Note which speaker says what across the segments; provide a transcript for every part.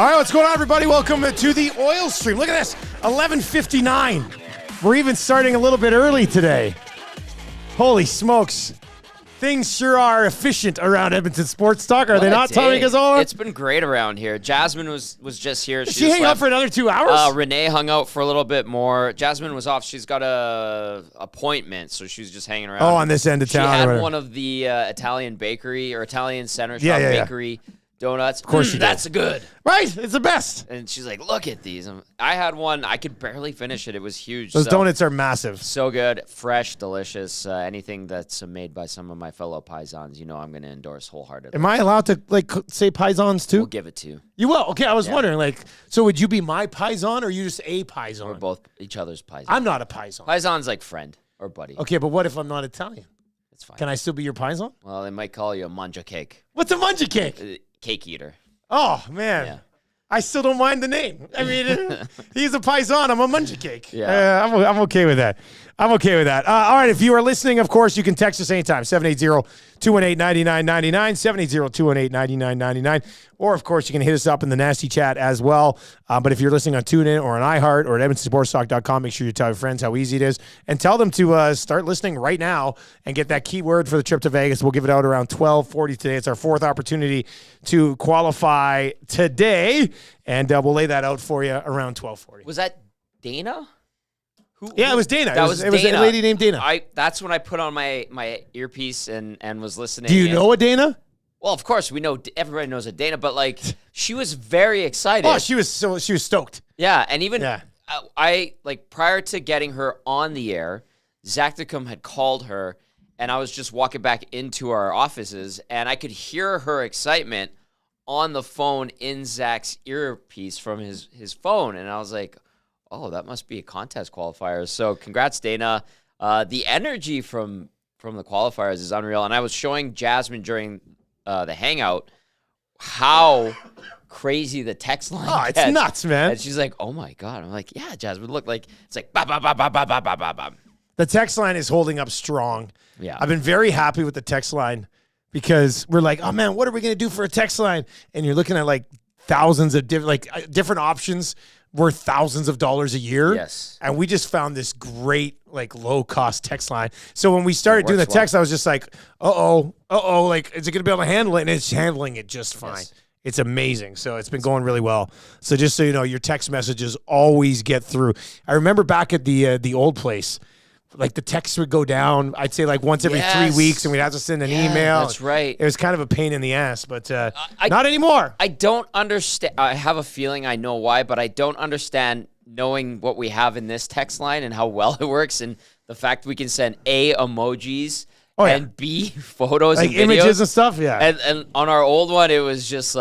Speaker 1: All right, what's going on, everybody? Welcome to the oil stream. Look at this, 11:59. We're even starting a little bit early today. Holy smokes. Things sure are efficient around Edmonton Sports Talk, are they not, Tommy Gazzola?
Speaker 2: It's been great around here. Jasmine was just here.
Speaker 1: She hang out for another 2 hours?
Speaker 2: Renee hung out for a little bit more. Jasmine was off. She's got a appointment, so she was just hanging around.
Speaker 1: Oh, on this end of town.
Speaker 2: She had one of the Italian bakery or Italian center shop bakery donuts.
Speaker 1: Of course she did.
Speaker 2: That's good.
Speaker 1: Right? It's the best.
Speaker 2: And she's like, look at these. I had one. I could barely finish it. It was huge.
Speaker 1: Those donuts are massive.
Speaker 2: So good. Fresh, delicious. Anything that's made by some of my fellow paisans, I'm going to endorse wholeheartedly.
Speaker 1: Am I allowed to say paisans too?
Speaker 2: We'll give it to you.
Speaker 1: You will? Okay, I was wondering, so would you be my paisan or are you just a paisan?
Speaker 2: We're both each other's paisans.
Speaker 1: I'm not a paisan.
Speaker 2: Paisan's like friend or buddy.
Speaker 1: Okay, but what if I'm not Italian?
Speaker 2: It's fine.
Speaker 1: Can I still be your paisan?
Speaker 2: Well, they might call you a manja cake.
Speaker 1: What's a munja cake?
Speaker 2: Cake eater.
Speaker 1: Oh, man.
Speaker 2: Yeah.
Speaker 1: I still don't mind the name. I mean, he's a paisan. I'm a munja cake.
Speaker 2: Yeah.
Speaker 1: I'm okay with that. I'm okay with that. All right, if you are listening, of course, you can text us anytime, 780-218-9999, 780-218-9999. Or, of course, you can hit us up in the nasty chat as well. But if you're listening on TuneIn or on iHeart or at EdmontonSportsTalk.com, make sure you tell your friends how easy it is. And tell them to start listening right now and get that keyword for the trip to Vegas. We'll give it out around 12:40 today. It's our fourth opportunity to qualify today. And we'll lay that out for you around 12:40.
Speaker 2: Was that Dana?
Speaker 1: Yeah, it was Dana.
Speaker 2: That was
Speaker 1: Dana. It was a lady named Dana.
Speaker 2: That's when I put on my earpiece and was listening.
Speaker 1: Do you know a Dana?
Speaker 2: Well, of course we know. Everybody knows a Dana, but she was very excited.
Speaker 1: Oh, she was stoked.
Speaker 2: Yeah, and even I prior to getting her on the air, Zach Dickum had called her, and I was just walking back into our offices, and I could hear her excitement on the phone in Zach's earpiece from his phone, and I was like, oh, that must be a contest qualifier. So congrats, Dana. The energy from the qualifiers is unreal. And I was showing Jasmine during the hangout how crazy the text line
Speaker 1: gets. It's nuts, man.
Speaker 2: And she's like, oh, my God. I'm like, yeah, Jasmine, look, it's like, ba, ba, ba, ba, ba, ba, ba, ba, ba.
Speaker 1: The text line is holding up strong.
Speaker 2: Yeah.
Speaker 1: I've been very happy with the text line because we're like, oh, man, what are we going to do for a text line? And you're looking at thousands of different options worth thousands of dollars a year.
Speaker 2: Yes.
Speaker 1: And we just found this great, low-cost text line. So when we started doing the text, I was just like, is it going to be able to handle it? And it's handling it just fine. Yes. It's amazing. So it's been going really well. So just so you know, your text messages always get through. I remember back at the old place, the texts would go down, I'd say once every 3 weeks, and we'd have to send an email.
Speaker 2: That's right.
Speaker 1: It was kind of a pain in the ass, but not anymore.
Speaker 2: I don't understand. I have a feeling I know why, but I don't understand knowing what we have in this text line and how well it works, and the fact we can send A, emojis, and B, photos and videos.
Speaker 1: Images and stuff, yeah.
Speaker 2: And on our old one, it was just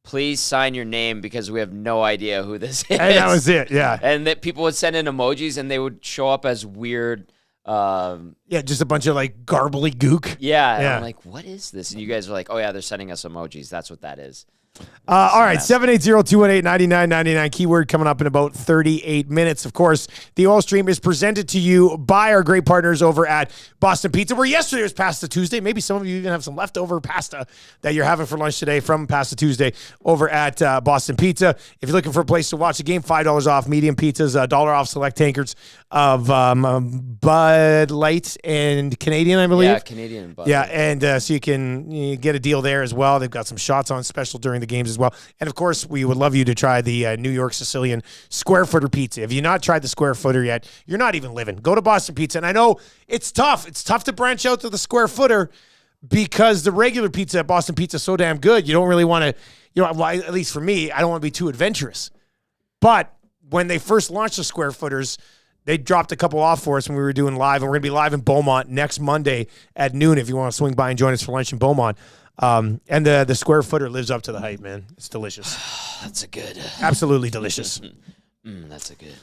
Speaker 2: please sign your name because we have no idea who this is.
Speaker 1: And that was it, yeah.
Speaker 2: And that people would send in emojis and they would show up as weird.
Speaker 1: Just a bunch of garbly gook.
Speaker 2: Yeah. And I'm like, what is this? And you guys are like, oh yeah, they're sending us emojis. That's what that is.
Speaker 1: All right, 780-218-9999. Keyword coming up in about 38 minutes. Of course, the Oil Stream is presented to you by our great partners over at Boston Pizza, where yesterday was Pasta Tuesday. Maybe some of you even have some leftover pasta that you're having for lunch today from Pasta Tuesday over at Boston Pizza. If you're looking for a place to watch a game, $5 off medium pizzas, $1 off select tankards of Bud Light and Canadian, I believe.
Speaker 2: Yeah, Canadian Bud.
Speaker 1: Yeah, and so you can get a deal there as well. They've got some shots on special during the games as well. And of course, we would love you to try the New York Sicilian square footer pizza. If you've not tried the square footer yet, you're not even living. Go to Boston Pizza. And I know it's tough. It's tough to branch out to the square footer because the regular pizza at Boston Pizza is so damn good. You don't really want to, at least for me, I don't want to be too adventurous. But when they first launched the square footers, they dropped a couple off for us when we were doing live. And we're going to be live in Beaumont next Monday at noon if you want to swing by and join us for lunch in Beaumont. And the square footer lives up to the hype, man. It's delicious.
Speaker 2: That's a good.
Speaker 1: Absolutely delicious.
Speaker 2: That's a good.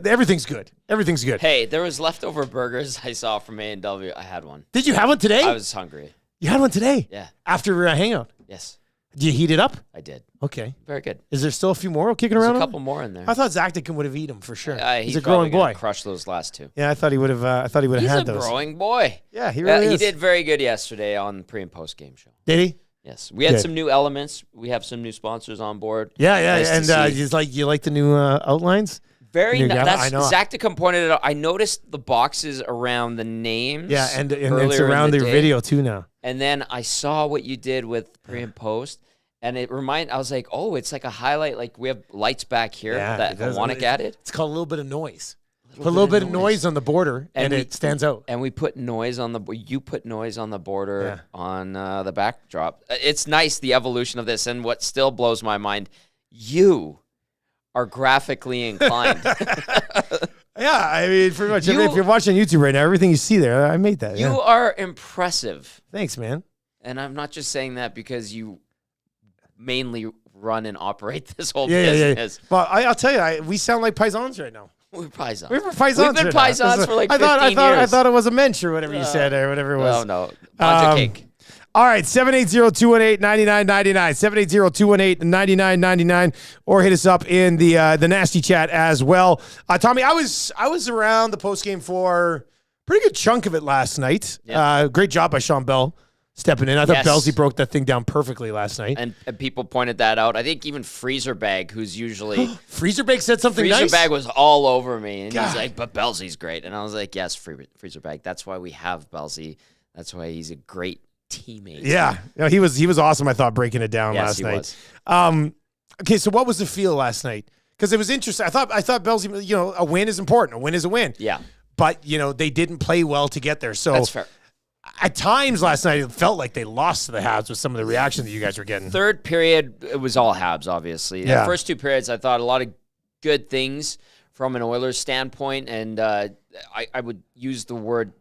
Speaker 1: Everything's good. Everything's good.
Speaker 2: Hey, there was leftover burgers I saw from A&W. I had one.
Speaker 1: Did you have one today?
Speaker 2: I was hungry.
Speaker 1: You had one today?
Speaker 2: Yeah.
Speaker 1: After a hangout?
Speaker 2: Yes.
Speaker 1: Did you heat it up?
Speaker 2: I did.
Speaker 1: Okay.
Speaker 2: Very good.
Speaker 1: Is there still a few more kicking around?
Speaker 2: There's a couple more in there.
Speaker 1: I thought Zach Dickum would have eaten them for sure.
Speaker 2: He's
Speaker 1: a growing boy.
Speaker 2: Crush those last two.
Speaker 1: Yeah, I thought he would have. Had those.
Speaker 2: He's a growing boy.
Speaker 1: Yeah, he really is.
Speaker 2: He did very good yesterday on the pre and post game show.
Speaker 1: Did he?
Speaker 2: Yes. We had
Speaker 1: Good.
Speaker 2: some new elements. We have some new sponsors on board.
Speaker 1: Yeah,
Speaker 2: Nice to
Speaker 1: and
Speaker 2: see.
Speaker 1: you like the new outlines?
Speaker 2: Very
Speaker 1: New
Speaker 2: nice.
Speaker 1: graphic?
Speaker 2: That's
Speaker 1: I know.
Speaker 2: Zacticum pointed it out. I noticed the boxes around the names.
Speaker 1: Yeah, and it's
Speaker 2: earlier in
Speaker 1: around
Speaker 2: the
Speaker 1: their
Speaker 2: day.
Speaker 1: video too now.
Speaker 2: And then I saw what you did with pre and post, and I was like, oh, it's like a highlight. Like we have lights back here that Hawanic added.
Speaker 1: It's called a little bit of noise. Put a little bit of noise on the border, and it stands out.
Speaker 2: And we put noise on you put noise on the border on the backdrop. It's nice, the evolution of this. And what still blows my mind, you are graphically inclined.
Speaker 1: Yeah, I mean, pretty much. If you're watching YouTube right now, everything you see there, I made that.
Speaker 2: You are impressive.
Speaker 1: Thanks, man.
Speaker 2: And I'm not just saying that because you mainly run and operate this whole business.
Speaker 1: Yeah. Well, I'll tell you, we sound like paisans right now.
Speaker 2: We're paisans.
Speaker 1: We've been
Speaker 2: paisans for like 15 years.
Speaker 1: I thought it was a mensch or whatever you said or whatever it was.
Speaker 2: Oh, no. Bunch of cake.
Speaker 1: All right, 780-218-9999, 780-218-9999, or hit us up in the nasty chat as well. Tommy, I was around the postgame for a pretty good chunk of it last night.
Speaker 2: Yeah.
Speaker 1: Great job by Sean Bell stepping in. I thought
Speaker 2: Yes.
Speaker 1: Belsey broke that thing down perfectly last night.
Speaker 2: And people pointed that out. I think even Freezer Bag, who's usually...
Speaker 1: Freezer Bag said something
Speaker 2: Freezer
Speaker 1: nice.
Speaker 2: Bag was all over me. And
Speaker 1: God.
Speaker 2: he's like, but Belsey's great. And I was like, yes, Freezer Bag. That's why we have Belsey. That's why he's a great teammate.
Speaker 1: Yeah. No, he was awesome, I thought, breaking it down last night.
Speaker 2: Was.
Speaker 1: Okay, so what was the feel last night? Because it was interesting. I thought Belsey, a win is important. A win is a win.
Speaker 2: Yeah.
Speaker 1: But, they didn't play well to get there. So
Speaker 2: That's fair.
Speaker 1: At times last night, it felt like they lost to the Habs with some of the reaction that you guys were getting.
Speaker 2: Third period, it was all Habs, obviously.
Speaker 1: Yeah.
Speaker 2: The first two periods, I thought a lot of good things from an Oilers standpoint, and I would use the word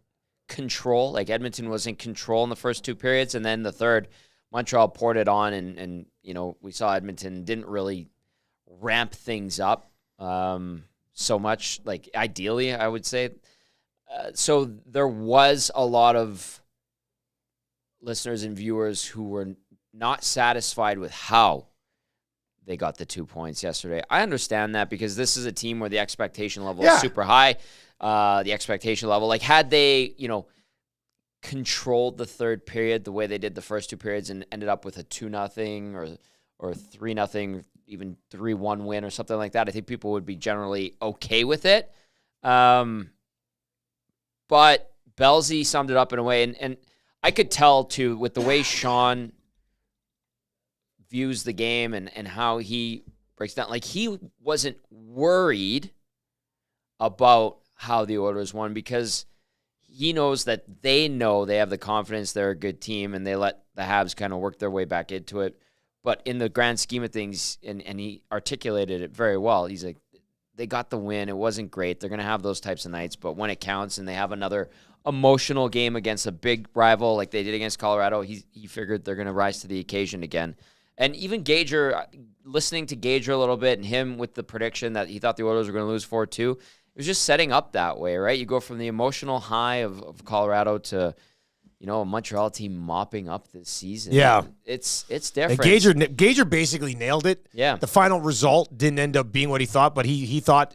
Speaker 2: control. Like Edmonton was in control in the first two periods, and then the third, Montreal poured it on, and we saw Edmonton didn't really ramp things up so much. Like ideally, I would say. So there was a lot of listeners and viewers who were not satisfied with how they got the 2 points yesterday. I understand that because this is a team where the expectation level is super high. The expectation level, like had they, controlled the third period the way they did the first two periods and ended up with a 2-0 or 3-0, even 3-1 win or something like that, I think people would be generally okay with it. But Belsey summed it up in a way, and I could tell, too, with the way Sean views the game and how he breaks down. Like, he wasn't worried about how the Oilers won because he knows that they know they have the confidence they're a good team, and they let the Habs kind of work their way back into it. But in the grand scheme of things, and he articulated it very well, he's like, they got the win. It wasn't great. They're going to have those types of nights, but when it counts and they have another emotional game against a big rival like they did against Colorado, he figured they're going to rise to the occasion again. And even Gager, listening to Gager a little bit and him with the prediction that he thought the Oilers were going to lose 4-2, it was just setting up that way, right? You go from the emotional high of Colorado to, a Montreal team mopping up this season.
Speaker 1: Yeah.
Speaker 2: It's different.
Speaker 1: And Gager basically nailed it.
Speaker 2: Yeah.
Speaker 1: The final result didn't end up being what he thought, but he thought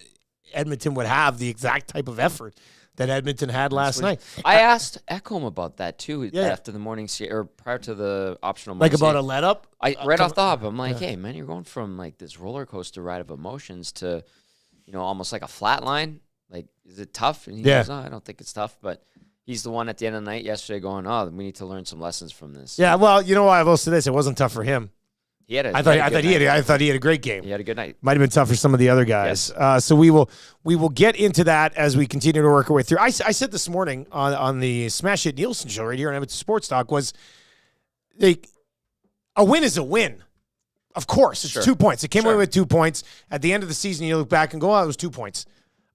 Speaker 1: Edmonton would have the exact type of effort that Edmonton had last night.
Speaker 2: I asked Ekholm about that too
Speaker 1: Yeah.
Speaker 2: after the morning or prior to the optional.
Speaker 1: Like about a let up?
Speaker 2: Right off the hop, I'm like, hey man, you're going from like this roller coaster ride of emotions to, almost like a flat line. Like, is it tough? And he goes, no, I don't think it's tough, but he's the one at the end of the night yesterday going, oh, we need to learn some lessons from this.
Speaker 1: Yeah, well, you know what? I will say this: it wasn't tough for him. I thought he had a great game.
Speaker 2: He had a good night.
Speaker 1: Might have been tough for some of the other guys.
Speaker 2: Yes.
Speaker 1: So we will get into that as we continue to work our way through. I said this morning on the Smash It Nielsen show right here on Edmonton Sports Talk was, a win is a win. Of course, it's 2 points. It came away with 2 points. At the end of the season, you look back and go, oh, it was 2 points.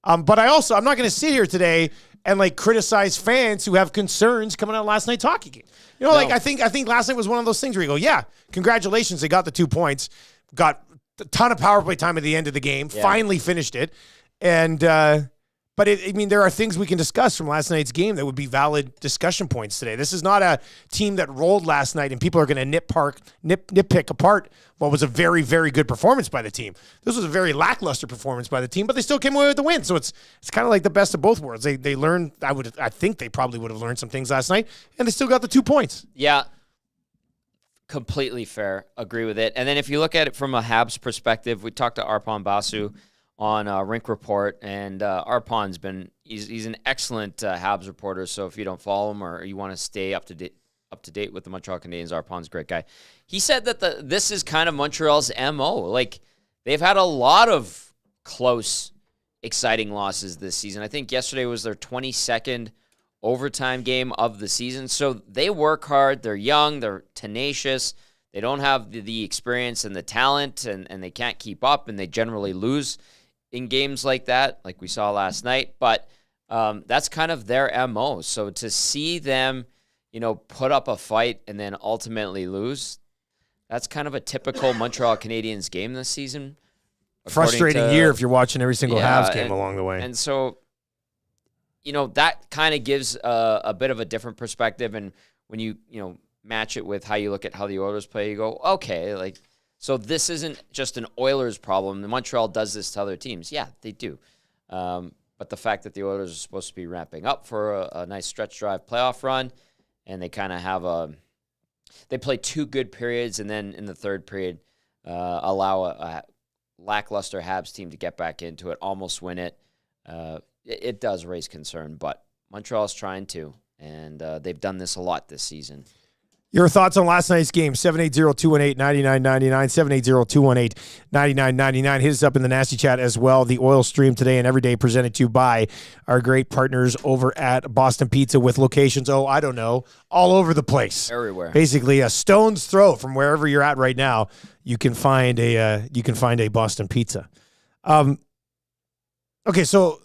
Speaker 1: But I'm not going to sit here today and criticize fans who have concerns coming out of last night's hockey game. I think last night was one of those things where you go, yeah, congratulations, they got the 2 points, got a ton of power play time at the end of the game, finally finished it, and but there are things we can discuss from last night's game that would be valid discussion points today. This is not a team that rolled last night and people are going to nitpick apart what was a very, very good performance by the team. This was a very lackluster performance by the team, but they still came away with the win. So it's kind of like the best of both worlds. They learned. I think they probably would have learned some things last night, and they still got the 2 points.
Speaker 2: Yeah. Completely fair. Agree with it. And then if you look at it from a Habs perspective, we talked to Arpon Basu on Rink Report, and Arpon's he's an excellent Habs reporter. So if you don't follow him or you want to stay up to date with the Montreal Canadiens, Arpon's a great guy. He said that this is kind of Montreal's MO. Like, they've had a lot of close, exciting losses this season. I think yesterday was their 22nd overtime game of the season. So they work hard. They're young. They're tenacious. They don't have the experience and the talent, and they can't keep up, and they generally lose in games like that, like we saw last night. But that's kind of their MO. So to see them, put up a fight and then ultimately lose, that's kind of a typical Montreal Canadiens game this season.
Speaker 1: Frustrating year if you're watching every single Habs game along the way.
Speaker 2: And so, that kind of gives a bit of a different perspective. And when you match it with how you look at how the Oilers play, you go, okay, so this isn't just an Oilers problem. The Montreal does this to other teams. Yeah, they do. But the fact that the Oilers are supposed to be ramping up for a nice stretch drive playoff run, and they kind of have they play 2 good periods, and then in the third period allow a lackluster Habs team to get back into it, almost win it. It does raise concern, but Montreal's trying to, and they've done this a lot this season.
Speaker 1: Your thoughts on last night's game, 780-218-9999, 780-218-9999. Hit us up in the Nasty Chat as well. The Oil Stream today and every day presented to you by our great partners over at Boston Pizza with locations, all over the place.
Speaker 2: Everywhere.
Speaker 1: Basically, a stone's throw from wherever you're at right now, you can find a Boston Pizza. Okay, so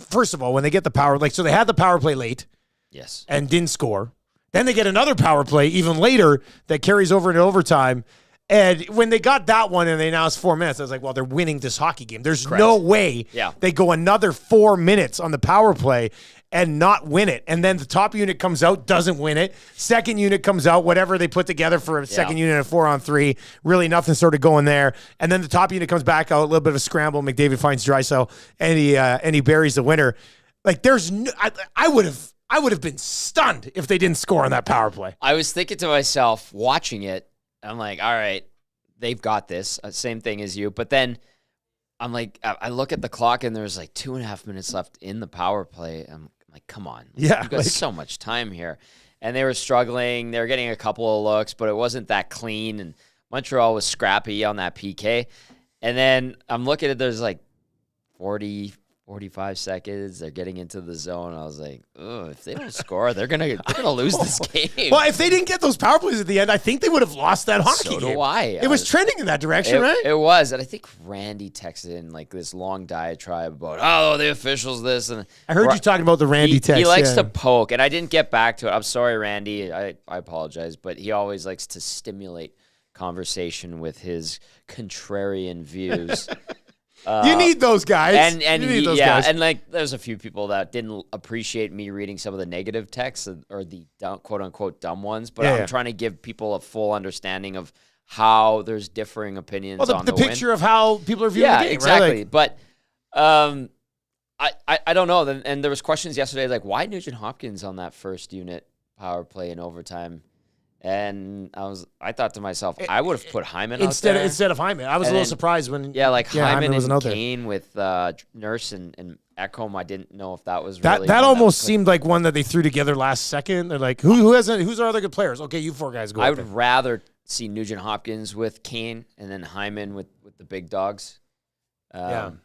Speaker 1: first of all, when they get the power, so they had the power play late.
Speaker 2: Yes.
Speaker 1: And didn't score. Then they get another power play even later that carries over into overtime. And when they got that one and they announced 4 minutes, I was like, well, they're winning this hockey game. There's
Speaker 2: Correct.
Speaker 1: no way they go another 4 minutes on the power play and not win it. And then the top unit comes out, doesn't win it. Second unit comes out, whatever they put together for a second unit of 4-on-3. Really nothing sort of going there. And then the top unit comes back out, a little bit of a scramble. McDavid finds Draisaitl, and he buries the winner. There's I would have been stunned if they didn't score on that power play.
Speaker 2: I was thinking to myself, watching it, I'm like, all right, they've got this. Same thing as you. But then I'm like, I look at the clock and there's 2.5 minutes left in the power play. I'm like, come on.
Speaker 1: Yeah.
Speaker 2: You've got so much time here. And they were struggling. They were getting a couple of looks, but it wasn't that clean. And Montreal was scrappy on that PK. And then I'm looking at there's 45 seconds. They're getting into the zone. I was like, oh, if they don't score, they're gonna lose this game.
Speaker 1: Well, if they didn't get those power plays at the end, I think they would have lost that hockey game.
Speaker 2: So do I.
Speaker 1: It was trending in that direction, right?
Speaker 2: It was. And I think Randy texted in this long diatribe about, the officials this. And
Speaker 1: I heard you talking about the Randy text.
Speaker 2: He likes to poke, and I didn't get back to it. I'm sorry, Randy. I apologize. But he always likes to stimulate conversation with his contrarian views.
Speaker 1: You need those guys.
Speaker 2: And
Speaker 1: you need those guys.
Speaker 2: And there's a few people that didn't appreciate me reading some of the negative texts or the quote unquote dumb ones, but I'm trying to give people a full understanding of how there's differing opinions on the
Speaker 1: picture win. Of how people are viewing the game,
Speaker 2: exactly.
Speaker 1: Right?
Speaker 2: But I don't know. And there was questions yesterday why Nugent Hopkins on that first unit power play in overtime? And I thought to myself, I would have put Hyman
Speaker 1: instead
Speaker 2: out
Speaker 1: of Hyman. I was a little surprised when
Speaker 2: Hyman
Speaker 1: and
Speaker 2: Kane with Nurse and Ekholm. I didn't know if that was
Speaker 1: that
Speaker 2: really
Speaker 1: almost seemed like one that they threw together last second. They're like, who's our other good players? Okay, you 4 guys go.
Speaker 2: I would rather see Nugent Hopkins with Kane and then Hyman with the big dogs. But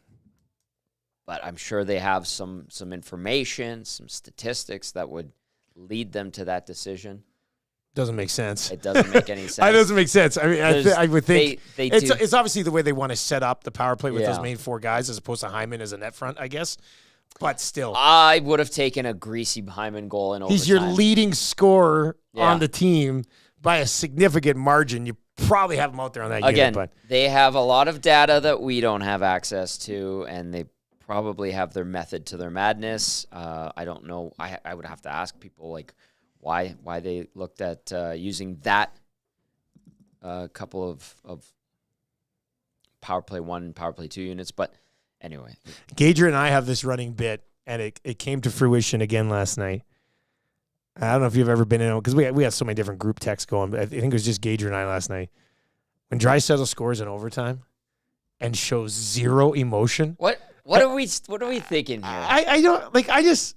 Speaker 2: I'm sure they have some information, some statistics that would lead them to that decision.
Speaker 1: Doesn't make sense.
Speaker 2: It doesn't make any sense.
Speaker 1: It doesn't make sense. I mean, I would think it's
Speaker 2: do.
Speaker 1: Obviously the way they want to set up the power play with those main 4 guys as opposed to Hyman as a net front, I guess. But still,
Speaker 2: I would have taken a greasy Hyman goal in overtime.
Speaker 1: He's your leading scorer on the team by a significant margin. You probably have him out there on that unit. But
Speaker 2: they have a lot of data that we don't have access to, and they probably have their method to their madness. I don't know. I would have to ask people why they looked at using that couple of power play 1 and power play 2 units. But anyway.
Speaker 1: Gager and I have this running bit, and it came to fruition again last night. I don't know if you've ever been in, because we had so many different group texts going, but I think it was just Gager and I last night. When Draisaitl scores in overtime and shows zero emotion.
Speaker 2: What are we thinking here?
Speaker 1: I don't, like, I just,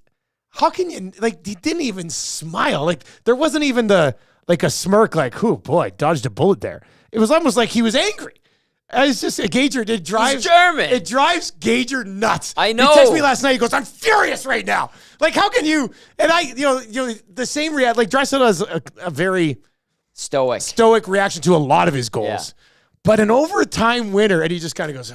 Speaker 1: how can you, like, he didn't even smile. Like, there wasn't even a smirk like, oh, boy, dodged a bullet there. It was almost like he was angry. It's just, Gager, it drives.
Speaker 2: He's German.
Speaker 1: It drives Gager nuts.
Speaker 2: I know.
Speaker 1: He texted me last night. He goes, I'm furious right now. Like, how can you, and the same reaction, like, Draisaitl has a very stoic reaction to a lot of his goals. Yeah. But an overtime winner, and he just kind of goes,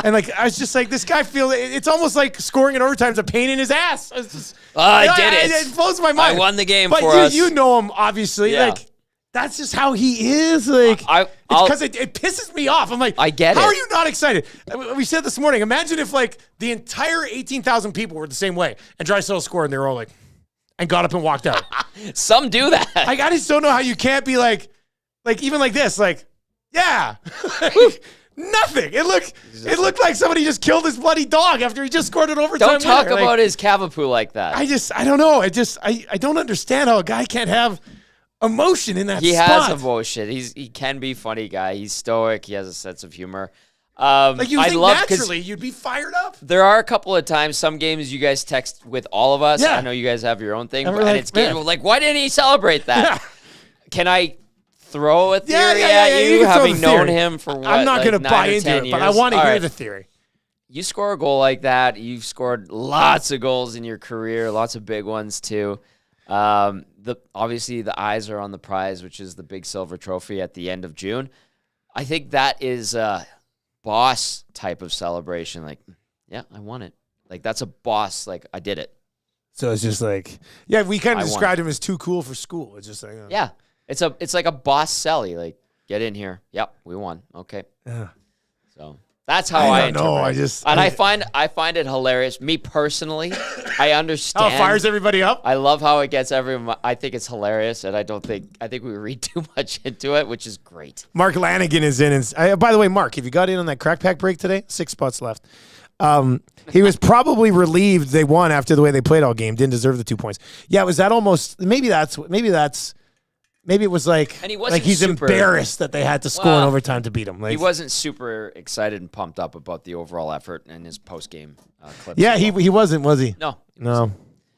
Speaker 1: and like, I was just like, this guy it's almost like scoring in overtime is a pain in his ass. It's just,
Speaker 2: I did it.
Speaker 1: It blows my mind.
Speaker 2: I won the game
Speaker 1: but
Speaker 2: for us.
Speaker 1: You know him, obviously.
Speaker 2: Yeah.
Speaker 1: Like, that's just how he is. Like, because it pisses me off. I'm like,
Speaker 2: I get it.
Speaker 1: How are you not excited? We said this morning, imagine if like the entire 18,000 people were the same way and Draisaitl scored and they were all like, and got up and walked out.
Speaker 2: Some do that.
Speaker 1: Like, I just don't know how you can't be like even like this, like, yeah. Nothing. It looked like somebody just killed his bloody dog after he just scored an overtime
Speaker 2: Don't talk
Speaker 1: winner.
Speaker 2: about his cavapoo like that.
Speaker 1: I don't know. I don't understand how a guy can't have emotion in that spot.
Speaker 2: He has emotion. He can be a funny guy. He's stoic. He has a sense of humor.
Speaker 1: Like, you think naturally you'd be fired up.
Speaker 2: There are a couple of times, some games you guys text with all of us.
Speaker 1: Yeah.
Speaker 2: I know you guys have your own thing,
Speaker 1: And
Speaker 2: and
Speaker 1: we're
Speaker 2: it's like, why didn't he celebrate that?
Speaker 1: Yeah.
Speaker 2: Can I throw a theory
Speaker 1: yeah,
Speaker 2: at
Speaker 1: you
Speaker 2: you,
Speaker 1: can throw
Speaker 2: having
Speaker 1: the theory.
Speaker 2: known him for what,
Speaker 1: I'm not
Speaker 2: like
Speaker 1: going to
Speaker 2: 9
Speaker 1: buy
Speaker 2: or
Speaker 1: into
Speaker 2: 10
Speaker 1: it, but I
Speaker 2: years?
Speaker 1: want to
Speaker 2: All
Speaker 1: hear
Speaker 2: right.
Speaker 1: the theory.
Speaker 2: You score a goal like that. You've scored lots of goals in your career, lots of big ones too. Obviously the eyes are on the prize, which is the big silver trophy at the end of June. I think that is a boss type of celebration. Like, yeah, I won it. Like, that's a boss. Like, I did it.
Speaker 1: So it's just like, yeah, we kind of
Speaker 2: I
Speaker 1: described him as too cool for school. It's just like,
Speaker 2: Yeah. It's like a boss celly. Like, get in here. Yep, we won. Okay.
Speaker 1: Yeah.
Speaker 2: So that's how I
Speaker 1: don't know.
Speaker 2: interpret it. I find it hilarious. Me personally, I understand.
Speaker 1: How it fires everybody up.
Speaker 2: I love how it gets everyone. I think it's hilarious, and I think we read too much into it, which is great.
Speaker 1: Mark Lanigan is in. And, by the way, Mark, if you got in on that crack pack break today, 6 spots left. He was probably relieved they won after the way they played all game. Didn't deserve the 2 points. Yeah, was that almost? Maybe it was like,
Speaker 2: And he wasn't
Speaker 1: he's
Speaker 2: super-
Speaker 1: embarrassed that they had to score in overtime to beat him. Like,
Speaker 2: He wasn't super excited and pumped up about the overall effort in his post game clips.
Speaker 1: yeah,
Speaker 2: as well.
Speaker 1: he wasn't, was he?
Speaker 2: No.
Speaker 1: No.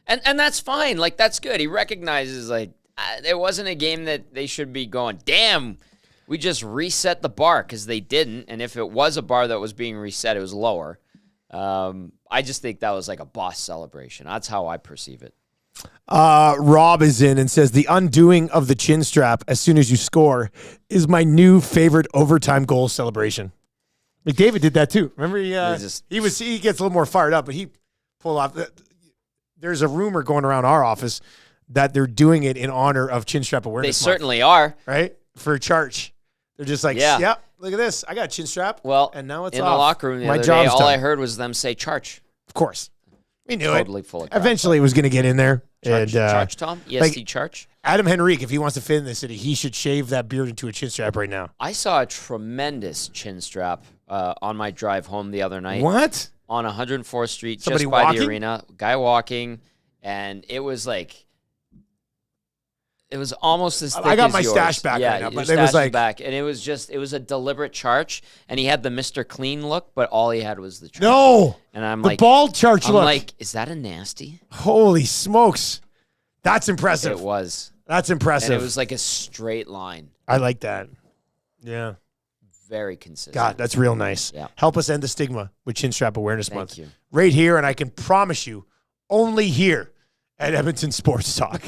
Speaker 2: And that's fine. Like, that's good. He recognizes, like, it wasn't a game that they should be going, damn, we just reset the bar, because they didn't. And if it was a bar that was being reset, it was lower. I just think that was like a boss celebration. That's how I perceive it.
Speaker 1: Rob is in and says the undoing of the chin strap as soon as you score is my new favorite overtime goal celebration. McDavid did that too. Remember, he gets a little more fired up, but he pulled off. There's a rumor going around our office that they're doing it in honor of Chin Strap Awareness
Speaker 2: They
Speaker 1: Month,
Speaker 2: certainly are.
Speaker 1: right? For church. They're just like,
Speaker 2: Yeah.
Speaker 1: yep, look at this. I got a chin strap.
Speaker 2: Well,
Speaker 1: and now it's
Speaker 2: in
Speaker 1: off.
Speaker 2: the locker room the
Speaker 1: My
Speaker 2: other day,
Speaker 1: job's
Speaker 2: all
Speaker 1: done.
Speaker 2: I heard was them say charge.
Speaker 1: Of course. We knew
Speaker 2: Totally
Speaker 1: it.
Speaker 2: full of crap.
Speaker 1: Eventually it was going to get in there.
Speaker 2: Charge,
Speaker 1: and,
Speaker 2: charge, Tom? EST
Speaker 1: like-
Speaker 2: charge?
Speaker 1: Adam Henrique, if he wants to fit in the city, he should shave that beard into a chin strap right now.
Speaker 2: I saw a tremendous chin strap on my drive home the other night.
Speaker 1: What?
Speaker 2: On 104th Street,
Speaker 1: Somebody
Speaker 2: just by
Speaker 1: walking?
Speaker 2: the arena. Guy walking, and it was like, it was almost as thick
Speaker 1: I got
Speaker 2: as
Speaker 1: my
Speaker 2: yours.
Speaker 1: stash back
Speaker 2: yeah,
Speaker 1: right now,
Speaker 2: your
Speaker 1: but it
Speaker 2: stash
Speaker 1: was
Speaker 2: is
Speaker 1: like-
Speaker 2: back, and it was a deliberate charge, and he had the Mr. Clean look, but all he had was the charge.
Speaker 1: No.
Speaker 2: And I'm
Speaker 1: The
Speaker 2: like,
Speaker 1: bald charge
Speaker 2: I'm
Speaker 1: look.
Speaker 2: like, is that a nasty?
Speaker 1: Holy smokes. That's impressive.
Speaker 2: It was.
Speaker 1: That's impressive.
Speaker 2: And it was like a straight line.
Speaker 1: I like that. Yeah.
Speaker 2: Very consistent.
Speaker 1: God, that's real nice.
Speaker 2: Yeah.
Speaker 1: Help us end the stigma with Chin Strap Awareness Month.
Speaker 2: Thank you.
Speaker 1: Right here, and I can promise you, only here at Edmonton Sports Talk.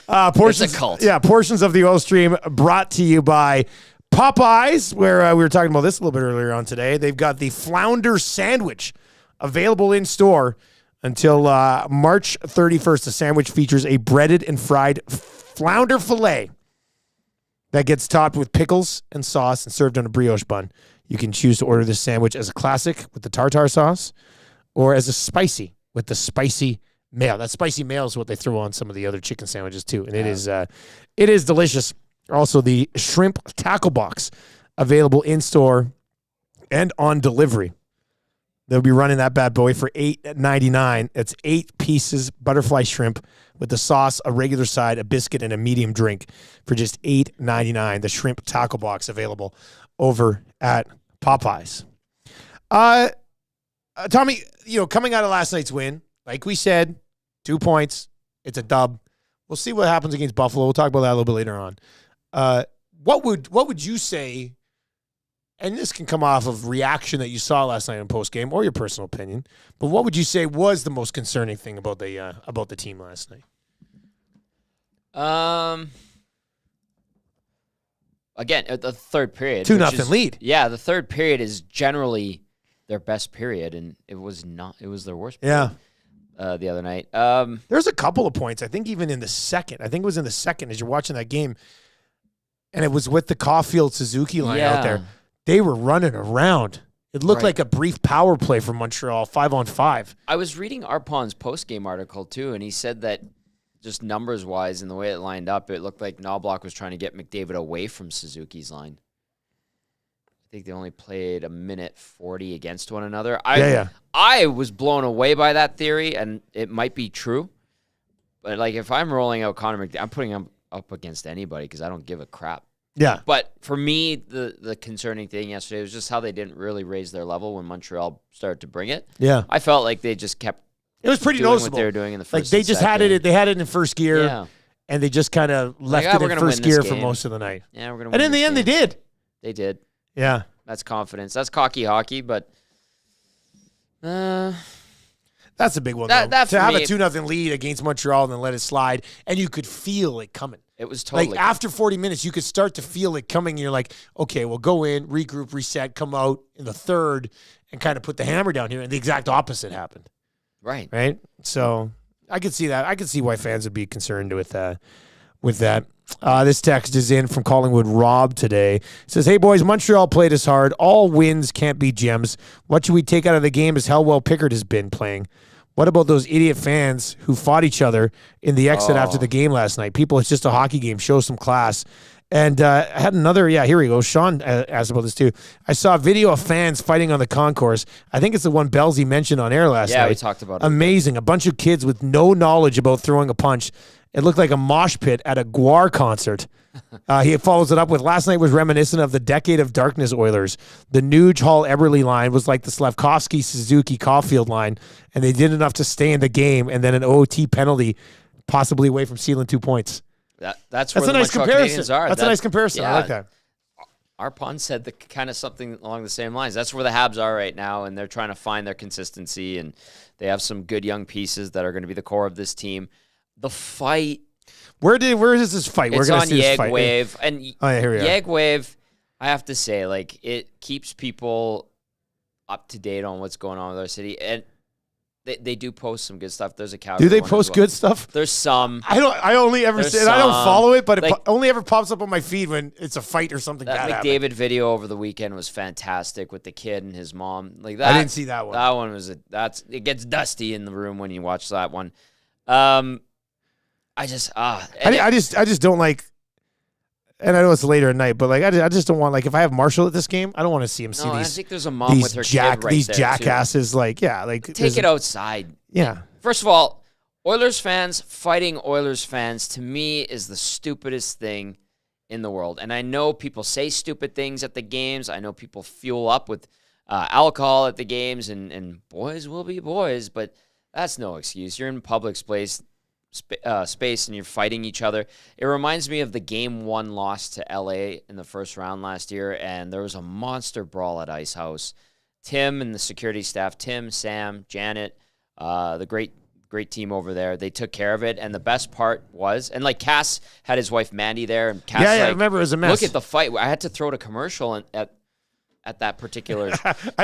Speaker 1: Portions,
Speaker 2: It's a cult.
Speaker 1: Yeah, portions of the oil stream brought to you by Popeyes, where we were talking about this a little bit earlier on today. They've got the Flounder Sandwich available in store until March 31st. The sandwich features a breaded and fried flounder fillet that gets topped with pickles and sauce and served on a brioche bun. You can choose to order this sandwich as a classic with the tartare sauce or as a spicy with the spicy mayo. That spicy mayo is what they throw on some of the other chicken sandwiches too, and it is delicious. Also, the shrimp tackle box available in store and on delivery. They'll be running that bad boy for $8.99. It's 8 pieces butterfly shrimp with the sauce, a regular side, a biscuit, and a medium drink for just $8.99. The shrimp tackle box available over at Popeyes. Tommy, coming out of last night's win, like we said, 2 points. It's a dub. We'll see what happens against Buffalo. We'll talk about that a little bit later on. What would you say? And this can come off of reaction that you saw last night in postgame or your personal opinion. But what would you say was the most concerning thing about the team last night?
Speaker 2: Again, the third period.
Speaker 1: 2-0 lead.
Speaker 2: Yeah, the third period is generally their best period, and it was not. It was their worst period. Yeah. The other night.
Speaker 1: There's a couple of points. I think even in the second. I think it was in the second as you're watching that game, and it was with the Caulfield-Suzuki line out there. They were running around. It looked like a brief power play from Montreal, 5-on-5.
Speaker 2: I was reading Arpon's post-game article, too, and he said that just numbers-wise and the way it lined up, it looked like Knobloch was trying to get McDavid away from Suzuki's line. I think they only played a minute 40 against one another. I was blown away by that theory, and it might be true. But, if I'm rolling out Connor McDavid, I'm putting him up against anybody because I don't give a crap.
Speaker 1: Yeah.
Speaker 2: But for me, the concerning thing yesterday was just how they didn't really raise their level when Montreal started to bring it.
Speaker 1: Yeah.
Speaker 2: I felt like they just kept
Speaker 1: It was pretty
Speaker 2: doing
Speaker 1: noticeable.
Speaker 2: what they were doing in the first
Speaker 1: they just had it. They had it in first gear, and they just kind of left it in first gear for most of the night.
Speaker 2: Yeah, we're gonna.
Speaker 1: And in the end, they did.
Speaker 2: They did.
Speaker 1: Yeah.
Speaker 2: That's confidence. That's cocky hockey, but
Speaker 1: that's a big one.
Speaker 2: That
Speaker 1: to have
Speaker 2: me,
Speaker 1: a 2-0 lead against Montreal and then let it slide, and you could feel it coming.
Speaker 2: It was totally
Speaker 1: after 40 minutes, you could start to feel it coming. And you're like, okay, we'll go in, regroup, reset, come out in the third, and kind of put the hammer down here. And the exact opposite happened. Right. So I could see that. I could see why fans would be concerned with that. This text is in from Collingwood Rob today. It says, hey, boys, Montreal played us hard. All wins can't be gems. What should we take out of the game is how well Pickard has been playing. What about those idiot fans who fought each other in the exit after the game last night? People, it's just a hockey game. Show some class. And I had another, here we go. Sean asked about this too. I saw a video of fans fighting on the concourse. I think it's the one Belsey mentioned on air last night.
Speaker 2: Yeah, we talked about it.
Speaker 1: Amazing. A bunch of kids with no knowledge about throwing a punch. It looked like a mosh pit at a Guar concert. He follows it up with, last night was reminiscent of the Decade of Darkness Oilers. The Nuge Hall-Eberle line was like the Slavkovsky-Suzuki-Caulfield line, and they did enough to stay in the game, and then an OT penalty possibly away from sealing 2 points.
Speaker 2: That's a nice comparison.
Speaker 1: That's a nice comparison.
Speaker 2: Yeah,
Speaker 1: I like that.
Speaker 2: Arpon said the kind of something along the same lines. That's where the Habs are right now, and they're trying to find their consistency, and they have some good young pieces that are going to be the core of this team. The fight.
Speaker 1: Where is this fight?
Speaker 2: It's
Speaker 1: We're
Speaker 2: on Yegwave. And
Speaker 1: here we are.
Speaker 2: Yegwave, I have to say, it keeps people up to date on what's going on with our city. And they do post some good stuff. There's a Calgary.
Speaker 1: Do they post good stuff?
Speaker 2: There's some.
Speaker 1: I only ever say it. I don't follow it, but it only ever pops up on my feed when it's a fight or something bad
Speaker 2: happened. That McDavid video over the weekend was fantastic with the kid and his mom.
Speaker 1: I didn't see that one.
Speaker 2: That one was it gets dusty in the room when you watch that one. I just
Speaker 1: don't like, and I know it's later at night, but I just don't want, if I have Marshall at this game, I don't want to see him see these.
Speaker 2: I think there's a mom with her kid right
Speaker 1: these
Speaker 2: there
Speaker 1: jackasses.
Speaker 2: too. Take it outside.
Speaker 1: Yeah.
Speaker 2: First of all, Oilers fans fighting Oilers fans to me is the stupidest thing in the world. And I know people say stupid things at the games. I know people fuel up with alcohol at the games, and boys will be boys, but that's no excuse. You're in public space and you're fighting each other. It reminds me of the Game 1 loss to LA in the first round last year, and there was a monster brawl at Ice House. Tim and the security staff, Tim, Sam, Janet, the great team over there, they took care of it. And the best part was, and Cass had his wife Mandy there, and Cass,
Speaker 1: I remember it was a mess.
Speaker 2: Look at the fight. I had to throw to commercial at that particular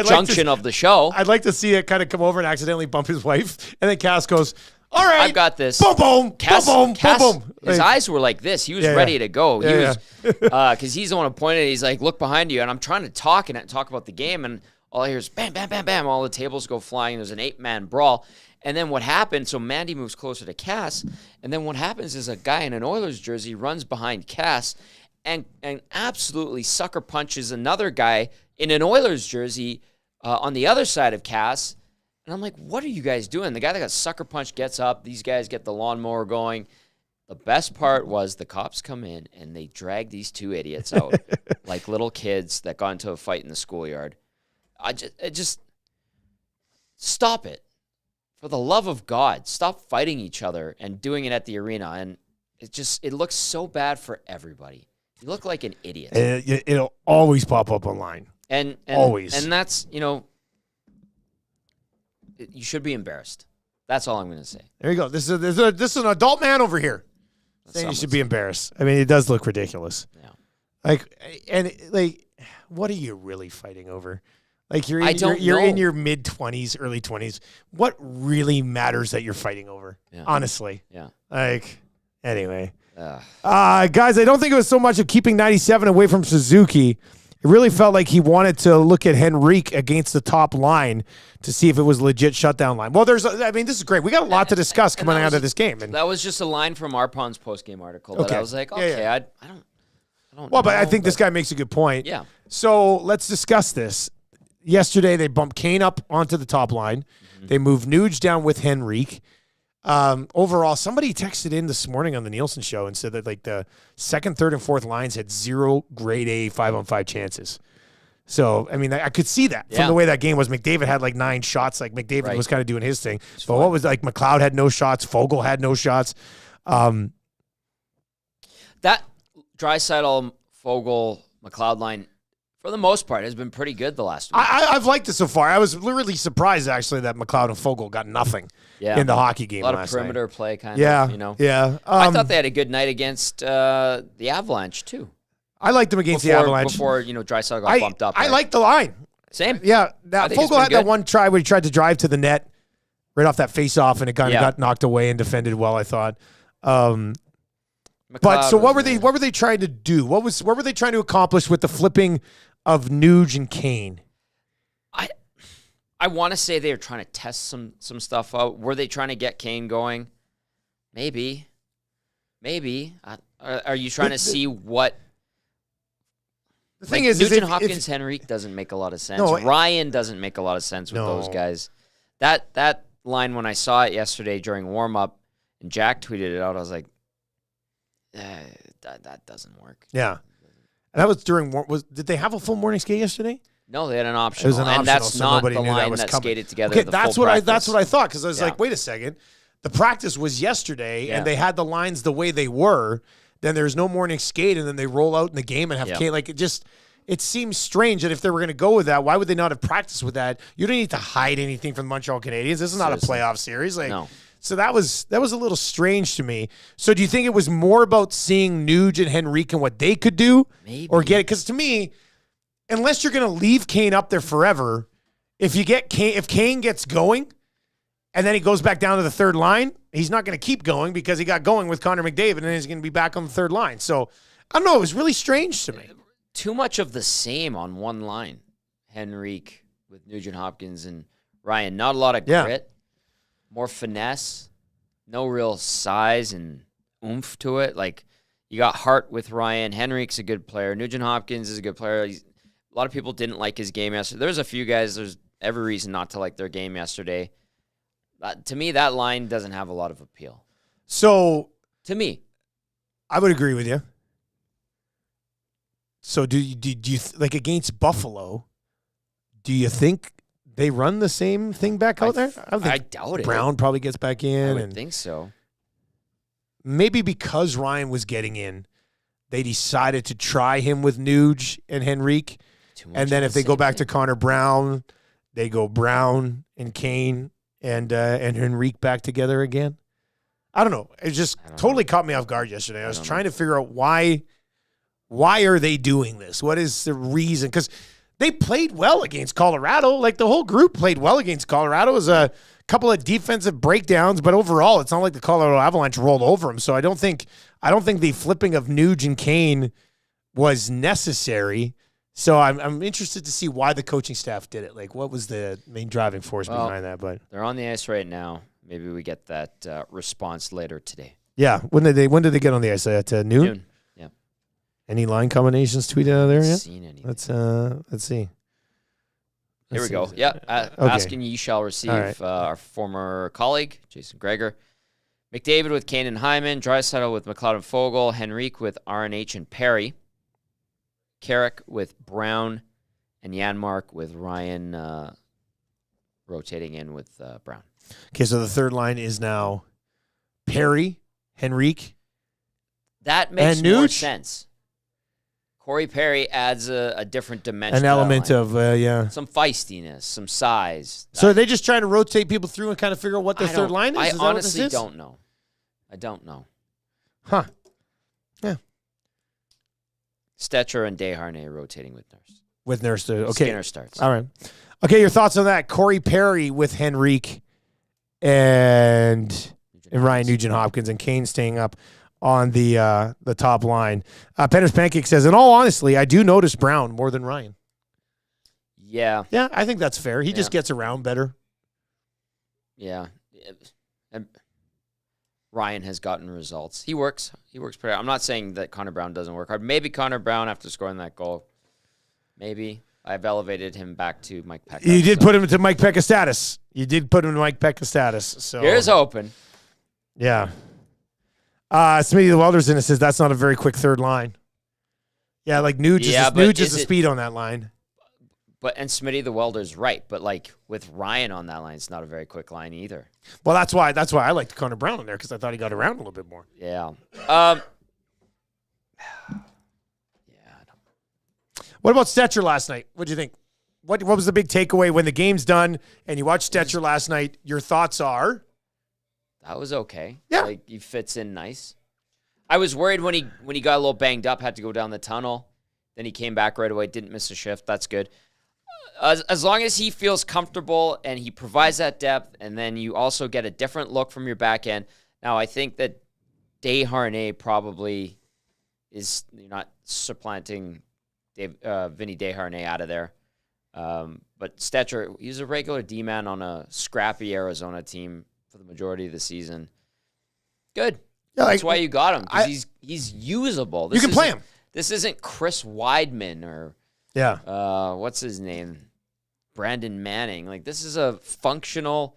Speaker 2: junction of the show.
Speaker 1: I'd like to see it kind of come over and accidentally bump his wife, and then Cass goes, all right,
Speaker 2: I've got this.
Speaker 1: Boom, boom, Cass, boom, boom, boom.
Speaker 2: His eyes were like this. He was ready to go. He was, because he's the one who pointed. He's like, look behind you. And I'm trying to talk about the game, and all I hear is bam, bam, bam, bam. All the tables go flying. There's an 8-man brawl. And then what happened, so Mandy moves closer to Cass, and then what happens is a guy in an Oilers jersey runs behind Cass and absolutely sucker punches another guy in an Oilers jersey on the other side of Cass. And I'm like, what are you guys doing? The guy that got sucker punched gets up. These guys get the lawnmower going. The best part was the cops come in and they drag these two idiots out like little kids that got into a fight in the schoolyard. Just stop it. For the love of God, stop fighting each other and doing it at the arena. And it looks so bad for everybody. You look like an idiot.
Speaker 1: It'll always pop up online.
Speaker 2: And
Speaker 1: always.
Speaker 2: And that's, you should be embarrassed. That's all I'm going to say.
Speaker 1: There you go. This is an adult man over here saying you should be embarrassed. I mean, it does look ridiculous.
Speaker 2: Yeah.
Speaker 1: What are you really fighting over? Like you're
Speaker 2: know.
Speaker 1: in your mid-20s, early 20s. What really matters that you're fighting over?
Speaker 2: Yeah.
Speaker 1: Honestly.
Speaker 2: Yeah.
Speaker 1: Anyway. Guys, I don't think it was so much of keeping 97 away from Suzuki. It really felt like he wanted to look at Henrique against the top line to see if it was a legit shutdown line. Well, this is great. We got a lot to discuss coming out of this game. And
Speaker 2: that was just a line from Arpon's post-game article that I was like, okay,
Speaker 1: yeah.
Speaker 2: I don't know.
Speaker 1: But I think this guy makes a good point.
Speaker 2: Yeah.
Speaker 1: So let's discuss this. Yesterday, they bumped Kane up onto the top line. Mm-hmm. They moved Nuge down with Henrique. Overall, somebody texted in this morning on the Nielsen show and said that like the second, third, and fourth lines had 0 grade A 5-on-5 chances. So, I mean, I could see that from the way that game was. McDavid had like 9 shots. Like McDavid was kind of doing his thing. But what was like McLeod had no shots. Fogle had no shots.
Speaker 2: That Draisaitl, Fogle, McLeod line, for the most part, has been pretty good the last week.
Speaker 1: I've liked it so far. I was literally surprised, actually, that McLeod and Fogle got nothing in the hockey game last night.
Speaker 2: A lot of perimeter play, kind of.
Speaker 1: Yeah.
Speaker 2: I thought they had a good night against the Avalanche, too.
Speaker 1: I liked them against the Avalanche.
Speaker 2: Before, Draisaitl got bumped up.
Speaker 1: I liked the line.
Speaker 2: Same.
Speaker 1: Yeah. Fogle had that one try where he tried to drive to the net right off that face-off, and it kind of got knocked away and defended well, I thought. But so what were they trying to do? What were they trying to accomplish with the flipping of Nuge and Kane?
Speaker 2: I want to say they were trying to test some stuff out. Were they trying to get Kane going? Maybe. Are you trying to see what?
Speaker 1: The thing is,
Speaker 2: Nugent Hopkins, Henrique doesn't make a lot of sense. No, Ryan doesn't make a lot of sense with those guys. That line, when I saw it yesterday during warm up, and Jack tweeted it out, I was like, that doesn't work.
Speaker 1: Yeah. And that was did they have a full morning skate yesterday?
Speaker 2: No, they had an optional.
Speaker 1: It was an optional,
Speaker 2: and that's
Speaker 1: so
Speaker 2: not
Speaker 1: nobody
Speaker 2: the
Speaker 1: knew
Speaker 2: line
Speaker 1: that was
Speaker 2: that
Speaker 1: coming.
Speaker 2: skated together.
Speaker 1: Okay, that's what I thought, because I was like, wait a second. The practice was yesterday, and they had the lines the way they were. Then there's no morning skate, and then they roll out in the game and have Kane. Like, it seems strange that if they were going to go with that, why would they not have practiced with that? You don't need to hide anything from the Montreal Canadiens. This is not a playoff series.
Speaker 2: No.
Speaker 1: So that was a little strange to me. So do you think it was more about seeing Nuge and Henrique and what they could do?
Speaker 2: Maybe.
Speaker 1: Or get it? Because to me, unless you're going to leave Kane up there forever, if Kane gets going and then he goes back down to the third line, he's not going to keep going because he got going with Connor McDavid and then he's going to be back on the third line. So I don't know. It was really strange to me.
Speaker 2: Too much of the same on one line. Henrique with Nugent Hopkins and Ryan. Not a lot of grit. More finesse. No real size and oomph to it. Like, you got heart with Ryan. Henrique's a good player. Nugent Hopkins is a good player. A lot of people didn't like his game yesterday. There's a few guys, there's every reason not to like their game yesterday. To me, that line doesn't have a lot of appeal.
Speaker 1: So,
Speaker 2: to me,
Speaker 1: I would agree with you. So do you like against Buffalo? Do you think they run the same thing back out there?
Speaker 2: I doubt it.
Speaker 1: Brown probably gets back in.
Speaker 2: I would think so.
Speaker 1: Maybe because Ryan was getting in, they decided to try him with Nuge and Henrique, and then if they go back to Connor Brown, they go Brown and Kane and Henrique back together again. I don't know. It just totally caught me off guard yesterday. I was trying to figure out why are they doing this? What is the reason? Because they played well against Colorado. Like, the whole group played well against Colorado. It was a couple of defensive breakdowns, but overall, it's not like the Colorado Avalanche rolled over them. So I don't think the flipping of Nuge and Kane was necessary. So I'm interested to see why the coaching staff did it. Like, what was the main driving force behind that? But
Speaker 2: they're on the ice right now. Maybe we get that response later today.
Speaker 1: Yeah. When did they get on the ice? At noon?
Speaker 2: Yeah.
Speaker 1: Any line combinations tweeted out of there yet?
Speaker 2: Seen anything.
Speaker 1: Let's see.
Speaker 2: Here we
Speaker 1: see.
Speaker 2: go. Yeah. Asking ye shall receive.
Speaker 1: Right.
Speaker 2: Our former colleague, Jason Greger. McDavid with Kane and Hyman. Draisaitl with McLeod and Fogle. Henrique with RNH and Perry. Carrick with Brown. And Janmark with Ryan rotating in with Brown.
Speaker 1: Okay, so the third line is now Perry, Henrique.
Speaker 2: That makes
Speaker 1: And
Speaker 2: more
Speaker 1: Nuge?
Speaker 2: sense. Corey Perry adds a different dimension.
Speaker 1: An
Speaker 2: to that
Speaker 1: element
Speaker 2: line.
Speaker 1: of,
Speaker 2: some feistiness, some size.
Speaker 1: So are they just trying to rotate people through and kind of figure out what their
Speaker 2: I
Speaker 1: third line is?
Speaker 2: I
Speaker 1: Is that what this
Speaker 2: honestly
Speaker 1: is?
Speaker 2: don't know. I don't know.
Speaker 1: Huh. Yeah.
Speaker 2: Stetcher and Desharnais rotating with Nurse.
Speaker 1: With Nurse. Okay.
Speaker 2: Skinner starts.
Speaker 1: All right. Okay, your thoughts on that? Corey Perry with Henrique and Ryan Nugent-Hopkins and Kane staying up on the top line. Penner's Pancake says, in all honesty, I do notice Brown more than Ryan.
Speaker 2: Yeah.
Speaker 1: Yeah, I think that's fair. He just gets around better.
Speaker 2: Yeah. And Ryan has gotten results. He works. He works pretty hard. I'm not saying that Connor Brown doesn't work hard. Maybe Connor Brown, after scoring that goal, maybe I've elevated him back to Mike Pekka.
Speaker 1: You did put him into Mike Pekka status. So
Speaker 2: Here's hoping.
Speaker 1: Yeah. Smitty the Welder's in it says that's not a very quick third line. Yeah, like Nuge is the speed on that line.
Speaker 2: And Smitty the Welder's right, but like with Ryan on that line, it's not a very quick line either.
Speaker 1: Well, that's why I liked Connor Brown in there because I thought he got around a little bit more.
Speaker 2: Yeah.
Speaker 1: What about Stetcher last night? What do you think? What was the big takeaway when the game's done and you watched Stetcher last night? Your thoughts are?
Speaker 2: That was okay.
Speaker 1: Yeah.
Speaker 2: Like, he fits in nice. I was worried when he got a little banged up, had to go down the tunnel. Then he came back right away, didn't miss a shift. That's good. As long as he feels comfortable and he provides that depth, and then you also get a different look from your back end. Now, I think that Desharnais probably is, you're not supplanting Vinny Desharnais out of there. But Stetcher, he's a regular D-man on a scrappy Arizona team for the majority of the season. Good.
Speaker 1: Yeah,
Speaker 2: That's why you got him, because he's usable.
Speaker 1: You can play him.
Speaker 2: This isn't Chris Weidman or what's his name? Brandon Manning. Like, this is a functional,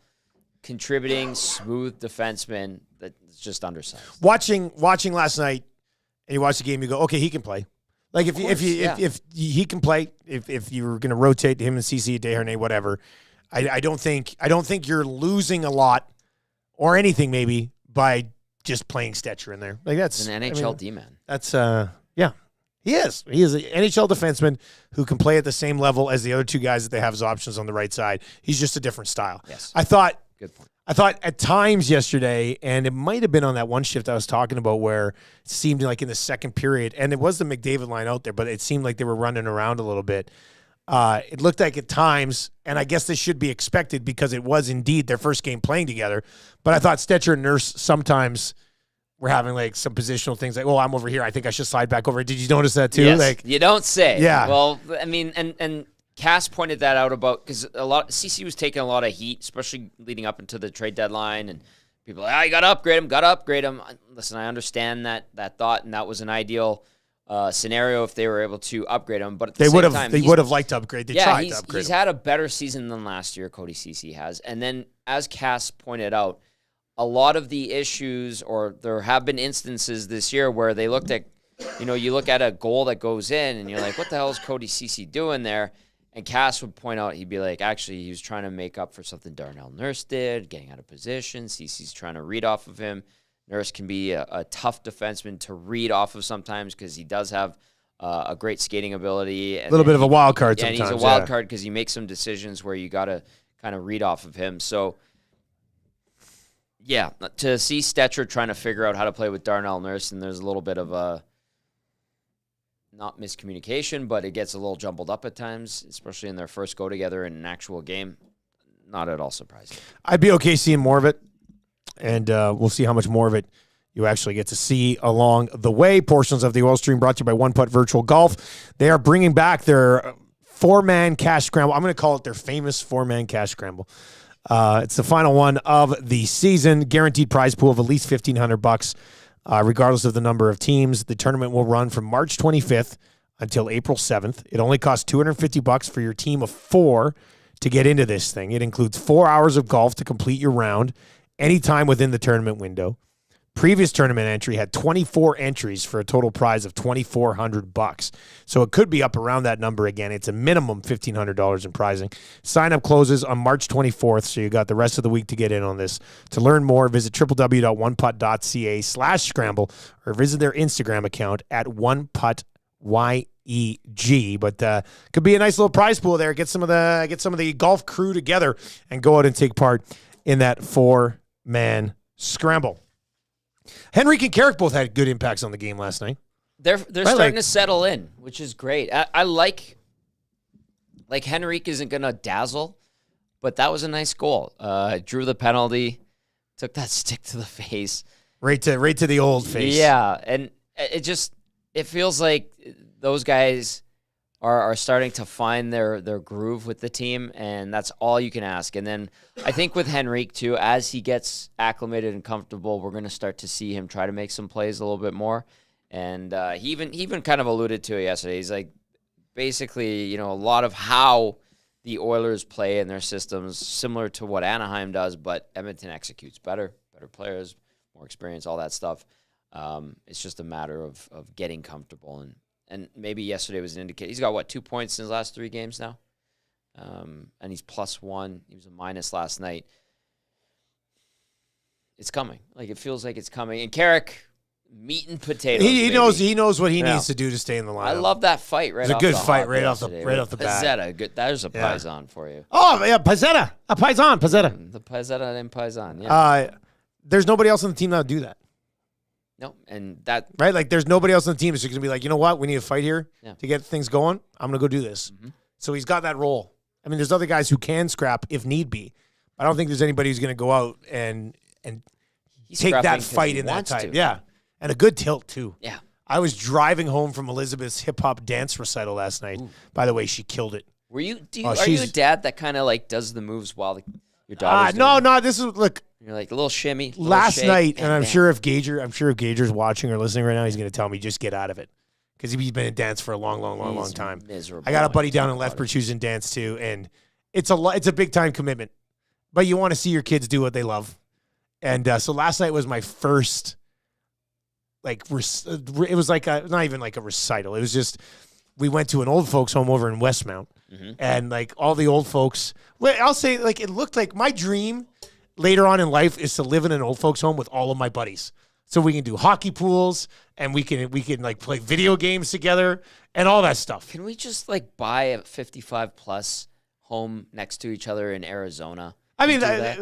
Speaker 2: contributing, smooth defenseman that's just undersized.
Speaker 1: Watching last night, and you watch the game, you go, okay, he can play. Like if he can play, if you were going to rotate him and CC, Desharnais, whatever, I don't think you're losing a lot or anything maybe by just playing Stetcher in there. Like that's
Speaker 2: an NHL D-man.
Speaker 1: That's He is an NHL defenseman who can play at the same level as the other two guys that they have as options on the right side. He's just a different style.
Speaker 2: Yes.
Speaker 1: Good point. I thought at times yesterday, and it might have been on that one shift I was talking about where it seemed like in the second period, and it was the McDavid line out there, but it seemed like they were running around a little bit. It looked like at times, and I guess this should be expected because it was indeed their first game playing together, but I thought Stetcher and Nurse sometimes were having like some positional things like, oh, I'm over here. I think I should slide back over. Did you notice that too?
Speaker 2: Yes,
Speaker 1: like,
Speaker 2: you don't say.
Speaker 1: Yeah.
Speaker 2: Well, I mean, and Cass pointed that out about, because CC was taking a lot of heat, especially leading up into the trade deadline, and people are like, you got to upgrade him. Listen, I understand that thought, and that was an ideal scenario if they were able to upgrade him. But at the same time,
Speaker 1: they would have liked to upgrade. They tried to upgrade.
Speaker 2: He's had a better season than last year. Cody CC has, and then as Cass pointed out, a lot of the issues, or there have been instances this year where they looked at, you look at a goal that goes in, and you're like, what the hell is Cody CC doing there? And Cass would point out, he'd be like, actually, he was trying to make up for something Darnell Nurse did, getting out of position. CC's trying to read off of him. Nurse can be a tough defenseman to read off of sometimes because he does have a great skating ability.
Speaker 1: A little bit of a wild card sometimes.
Speaker 2: And he's a wild card because he makes some decisions where you got to kind of read off of him. So, yeah, to see Stetcher trying to figure out how to play with Darnell Nurse, and there's a little bit of a, not miscommunication, but it gets a little jumbled up at times, especially in their first go together in an actual game. Not at all surprising.
Speaker 1: I'd be okay seeing more of it, and we'll see how much more of it you actually get to see along the way. Portions of the oil stream brought to you by One Putt Virtual Golf. They are bringing back their four-man cash scramble. I'm going to call it their famous four-man cash scramble. It's the final one of the season. Guaranteed prize pool of at least $1,500. Regardless of the number of teams. The tournament will run from March 25th until April 7th. It only costs $250 for your team of 4 to get into this thing. It includes 4 hours of golf to complete your round, anytime within the tournament window. Previous tournament entry had 24 entries for a total prize of $2,400. So it could be up around that number again. It's a minimum $1,500 in prizing. Sign up closes on March 24th, so you got the rest of the week to get in on this. To learn more, visit www.oneputt.ca/scramble or visit their Instagram account at oneputtYEG. But could be a nice little prize pool there. Get some of the golf crew together and go out and take part in that 4-man scramble. Henrique and Carrick both had good impacts on the game last night.
Speaker 2: They're starting to settle in, which is great. I like Henrique isn't going to dazzle, but that was a nice goal. Drew the penalty, took that stick to the face.
Speaker 1: Right to the old face.
Speaker 2: Yeah, and it feels like those guys are starting to find their groove with the team, and that's all you can ask. And then I think with Henrique, too, as he gets acclimated and comfortable, we're going to start to see him try to make some plays a little bit more. And he even kind of alluded to it yesterday. He's like, basically, a lot of how the Oilers play in their systems, similar to what Anaheim does, but Edmonton executes better players, more experience, all that stuff. It's just a matter of getting comfortable, and maybe yesterday was an indicator. He's got, 2 points in his last 3 games now? And he's +1. He was a minus last night. It's coming. It feels like it's coming. And Carrick, meat and potatoes.
Speaker 1: He knows what he needs to do to stay in the lineup.
Speaker 2: I love that fight right off the bat.
Speaker 1: It's a good fight right off the bat.
Speaker 2: Pizzetta, there's a paisan for you.
Speaker 1: Oh, yeah, Pizzetta. A paisan, Pizzetta.
Speaker 2: The Pizzetta and paisan, yeah.
Speaker 1: There's nobody else on the team that would do that.
Speaker 2: No, and that...
Speaker 1: Right? There's nobody else on the team that's going to be like, you know what? We need a fight here to get things going. I'm going to go do this. Mm-hmm. So he's got that role. I mean, there's other guys who can scrap if need be. I don't think there's anybody who's going to go out and take that fight in that time. Yeah. And a good tilt, too.
Speaker 2: Yeah.
Speaker 1: I was driving home from Elizabeth's hip-hop dance recital last night. Ooh. By the way, she killed it.
Speaker 2: Are you a dad that kind of does the moves while your daughter's doing
Speaker 1: No,
Speaker 2: it?
Speaker 1: no, this is, look.
Speaker 2: You're like a little shimmy.
Speaker 1: Last night, and I'm sure if Gager's watching or listening right now, he's going to tell me just get out of it. Because he's been in dance for a long time.
Speaker 2: Miserable.
Speaker 1: I got a buddy down in Lethbridge who's in dance too, and it's a big-time commitment. But you want to see your kids do what they love. And so last night was my first, it was not even like a recital. It was just, we went to an old folks home over in Westmount. Mm-hmm. And all the old folks, I'll say it looked like my dream later on in life is to live in an old folks home with all of my buddies. So we can do hockey pools and we can play video games together and all that stuff.
Speaker 2: Can we just buy a 55+ home next to each other in Arizona?
Speaker 1: I mean,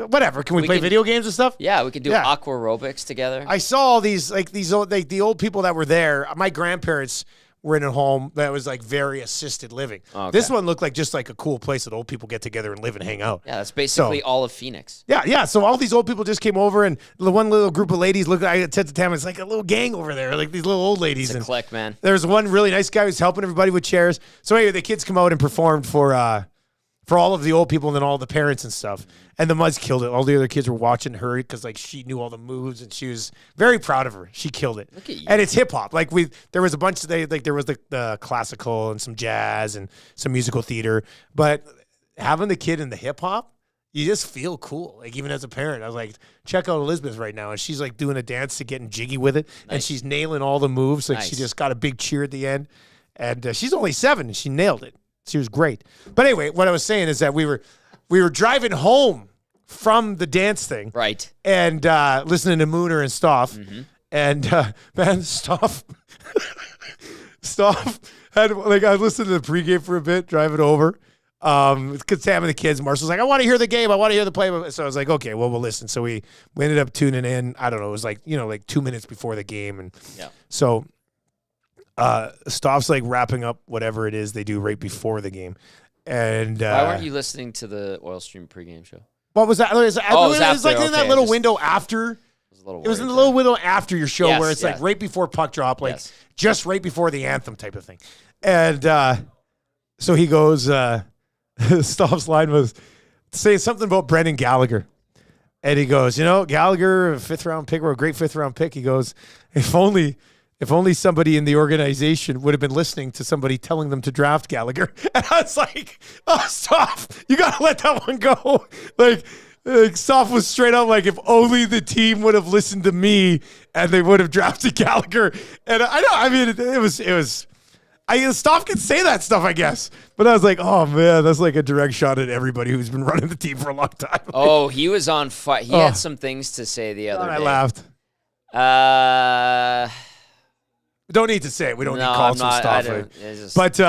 Speaker 1: whatever. Can we play video games and stuff?
Speaker 2: Yeah, we could do aqua aerobics together.
Speaker 1: I saw all these the old people that were there. My grandparents were in a home that was very assisted living. Okay. This one looked just like a cool place that old people get together and live and hang out.
Speaker 2: Yeah, that's basically all of Phoenix.
Speaker 1: Yeah. So all these old people just came over, and the one little group of ladies looked. I said to Tam, it's like a little gang over there, these little old ladies.
Speaker 2: It's a clique, man.
Speaker 1: There's one really nice guy who's helping everybody with chairs. So anyway, the kids come out and performed for all of the old people and then all the parents and stuff. And the Muds killed it. All the other kids were watching her because she knew all the moves and she was very proud of her. She killed it.
Speaker 2: Look at you.
Speaker 1: And it's hip hop. There was a bunch of there was the classical and some jazz and some musical theater. But having the kid in the hip hop, you just feel cool. Even as a parent, I was like, check out Elizabeth right now, and she's doing a dance to getting jiggy with it, and she's nailing all the moves. She just got a big cheer at the end, and she's only 7 and she nailed it. She was great. But anyway, what I was saying is that we were driving home from the dance thing.
Speaker 2: Right.
Speaker 1: And listening to Mooner and Stoff. Mm-hmm. And, man, Stoff had, I was listening to the pregame for a bit, driving over. Because Sam and the kids, Marshall's like, I want to hear the game. I want to hear the play. So I was like, okay, well, we'll listen. So we ended up tuning in. I don't know. It was 2 minutes before the game. And so Stoff's wrapping up whatever it is they do right before the game. And
Speaker 2: why weren't you listening to the Oil Stream pregame show?
Speaker 1: What was that? It was in that little window after. It was in the little window after your show where it's right before puck drop, just right before the anthem type of thing. And so he goes, Stoff's line was saying something about Brendan Gallagher. And he goes, Gallagher, a 5th round pick, or a great 5th round pick. He goes, if only if only somebody in the organization would have been listening to somebody telling them to draft Gallagher. And I was like, oh, stop. You got to let that one go. Like Stoff was straight up like, if only the team would have listened to me and they would have drafted Gallagher. And I know, I mean, it was. Stoff can say that stuff, I guess. But I was like, oh, man, that's like a direct shot at everybody who's been running the team for a long time.
Speaker 2: Oh, he was on fire. He had some things to say the other day.
Speaker 1: I laughed. We don't need to say it. We don't need calls from Stoff. But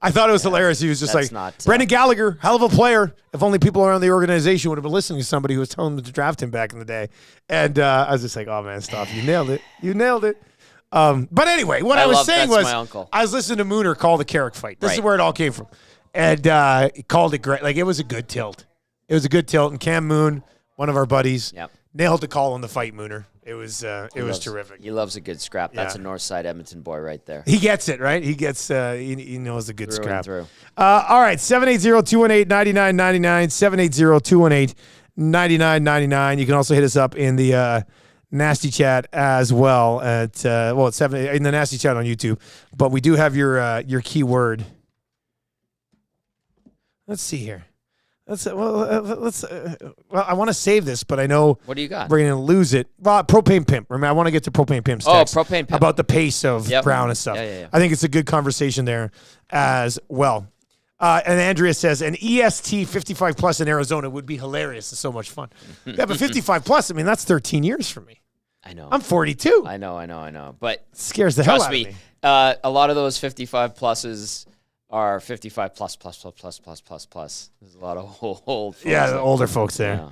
Speaker 1: I thought it was hilarious. He was just like, Brendan Gallagher, hell of a player. If only people around the organization would have been listening to somebody who was telling them to draft him back in the day. And I was just like, oh, man, Stoff, you nailed it. You nailed it. But anyway, what I was saying was I was listening to Mooner call the Carrick fight. This is where it all came from. And he called it great. Like, it was a good tilt. It was a good tilt. And Cam Moon, one of our buddies, nailed the call on the fight, Mooner. It was terrific.
Speaker 2: He loves a good scrap. That's a Northside Edmonton boy right there.
Speaker 1: He gets it, right? He gets he knows a good scrap.
Speaker 2: Through.
Speaker 1: All right, 780-218-9999, 780-218-9999. You can also hit us up in the Nasty Chat as well at it's in the Nasty Chat on YouTube. But we do have your keyword. Let's see here. I want to save this, but I know
Speaker 2: what do you got?
Speaker 1: We're going to lose it. Well, Propane Pimp. Remember, I want to get to Propane Pimp's text
Speaker 2: Propane Pimp
Speaker 1: about the pace of Brown and stuff.
Speaker 2: Yeah.
Speaker 1: I think it's a good conversation there as well. And Andrea says an EST 55 plus in Arizona would be hilarious and so much fun. Yeah, but 55 plus, I mean, that's 13 years for me.
Speaker 2: I know.
Speaker 1: I'm 42.
Speaker 2: I know. But
Speaker 1: it scares the hell out of me.
Speaker 2: A lot of those 55 pluses are 55 plus. There's a lot of old folks.
Speaker 1: Yeah, the older folks there. Yeah.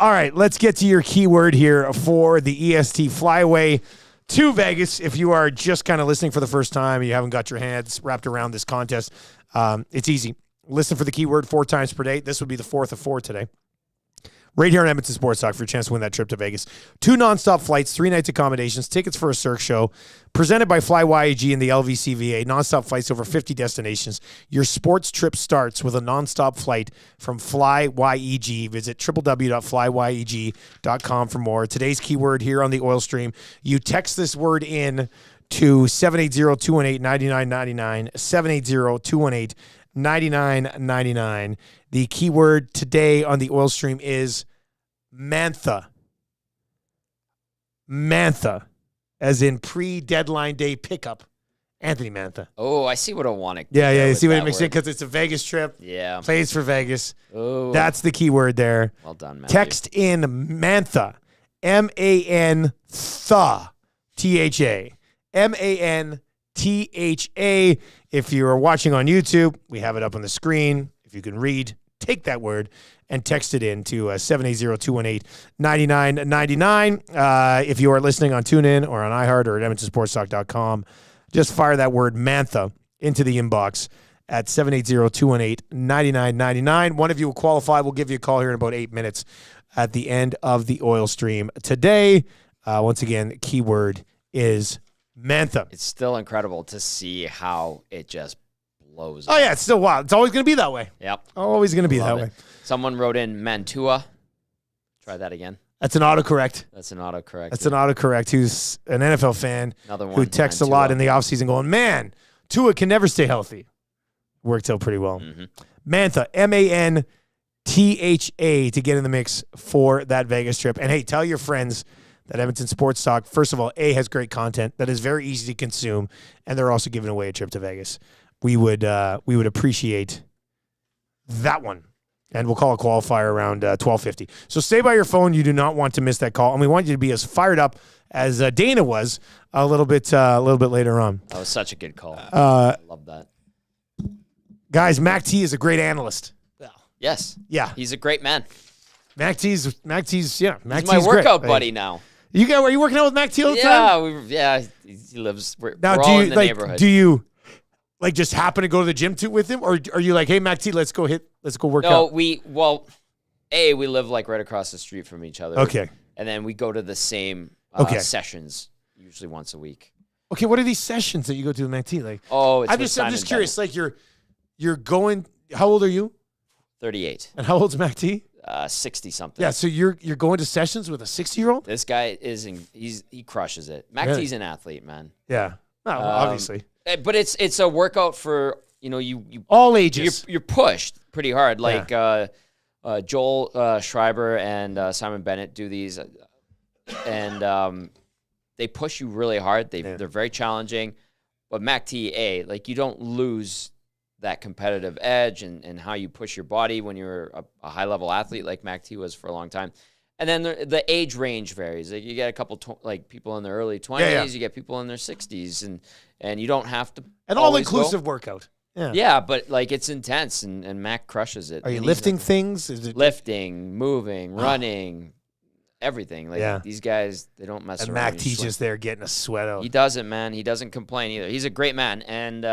Speaker 1: All right, let's get to your keyword here for the EST Flyway to Vegas. If you are just kind of listening for the first time, you haven't got your hands wrapped around this contest, it's easy. Listen for the keyword 4 times per day. This would be the 4th of 4 today. Right here on Edmonton Sports Talk for your chance to win that trip to Vegas. 2 nonstop flights, 3 nights accommodations, tickets for a Cirque show, presented by FlyYAG and the LVCVA. Nonstop flights over 50 destinations. Your sports trip starts with a nonstop flight from FlyYEG. Visit www.flyYEG.com for more. Today's keyword here on the Oil Stream. You text this word in to 780-218-9999, 780-218-9999. The keyword today on the Oil Stream is Mantha. Mantha, as in pre-deadline day pickup. Anthony Mantha.
Speaker 2: Oh, I see what I want to.
Speaker 1: Yeah. You see what it makes it because it's a Vegas trip.
Speaker 2: Yeah.
Speaker 1: Plays for Vegas.
Speaker 2: Oh.
Speaker 1: That's the keyword there.
Speaker 2: Well done, Matthew.
Speaker 1: Text in Mantha. M-A-N-THA. T-H-A. M-A-N-T-H-A. If you're watching on YouTube, we have it up on the screen. If you can read, take that word and text it in to 780-218-9999. If you are listening on TuneIn or on iHeart or at EdmontonSportsTalk.com, just fire that word Mantha into the inbox at 780-218-9999. One of you will qualify. We'll give you a call here in about 8 minutes at the end of the Oil Stream today. Once again, the keyword is Mantha.
Speaker 2: It's still incredible to see how it just blows
Speaker 1: up. Oh, yeah, it's still wild. It's always going to be that way.
Speaker 2: Yep.
Speaker 1: Always going to be that way.
Speaker 2: Someone wrote in Mantua. Try that again.
Speaker 1: That's an autocorrect.
Speaker 2: That's an autocorrect.
Speaker 1: That's an autocorrect who's an NFL fan who texts
Speaker 2: Mantua.
Speaker 1: a lot in the offseason going, man, Tua can never stay healthy. Worked out pretty well.
Speaker 2: Mm-hmm.
Speaker 1: Mantha, M-A-N-T-H-A, to get in the mix for that Vegas trip. And, hey, tell your friends that Edmonton Sports Talk, first of all, has great content that is very easy to consume, and they're also giving away a trip to Vegas. We would appreciate that one. And we'll call a qualifier around 12:50. So stay by your phone. You do not want to miss that call, and we want you to be as fired up as Dana was a little bit later on.
Speaker 2: That was such a good call. I love that.
Speaker 1: Guys, Mac T is a great analyst.
Speaker 2: Yes.
Speaker 1: Yeah.
Speaker 2: He's a great man.
Speaker 1: Mac T's
Speaker 2: He's my workout buddy now.
Speaker 1: Are you working out with Mac T all the time?
Speaker 2: Yeah. He lives. We're
Speaker 1: now,
Speaker 2: all in the neighborhood.
Speaker 1: Do you just happen to go to the gym with him, or are you like, hey, Mac T, let's go work out?
Speaker 2: No, we live like right across the street from each other.
Speaker 1: Okay.
Speaker 2: And then we go to the same sessions usually once a week.
Speaker 1: Okay, what are these sessions that you go to with Mac T? Like,
Speaker 2: I'm
Speaker 1: just curious. Like, you're going. How old are you?
Speaker 2: 38.
Speaker 1: And how old's Mac T?
Speaker 2: 60 something.
Speaker 1: Yeah, so you're going to sessions with a 60-year-old?
Speaker 2: This guy he crushes it. MacT's an athlete, man.
Speaker 1: Yeah, well, obviously.
Speaker 2: But it's a workout for you
Speaker 1: all ages.
Speaker 2: You're pushed pretty hard. Like Joel Schreiber and Simon Bennett do these, and they push you really hard. They're very challenging. But MacT, like you don't lose that competitive edge and how you push your body when you're a high-level athlete like MacT was for a long time. And then the age range varies. Like you get a couple people in their early 20s, you get people in their 60s, and you don't have to.
Speaker 1: An all-inclusive workout.
Speaker 2: Yeah, but like it's intense, and Mac crushes it.
Speaker 1: Are you lifting things? Is it
Speaker 2: lifting, moving, running, everything? Like these guys, they don't mess around.
Speaker 1: And MacT's just there getting a sweat out.
Speaker 2: He doesn't, man. He doesn't complain either. He's a great man, and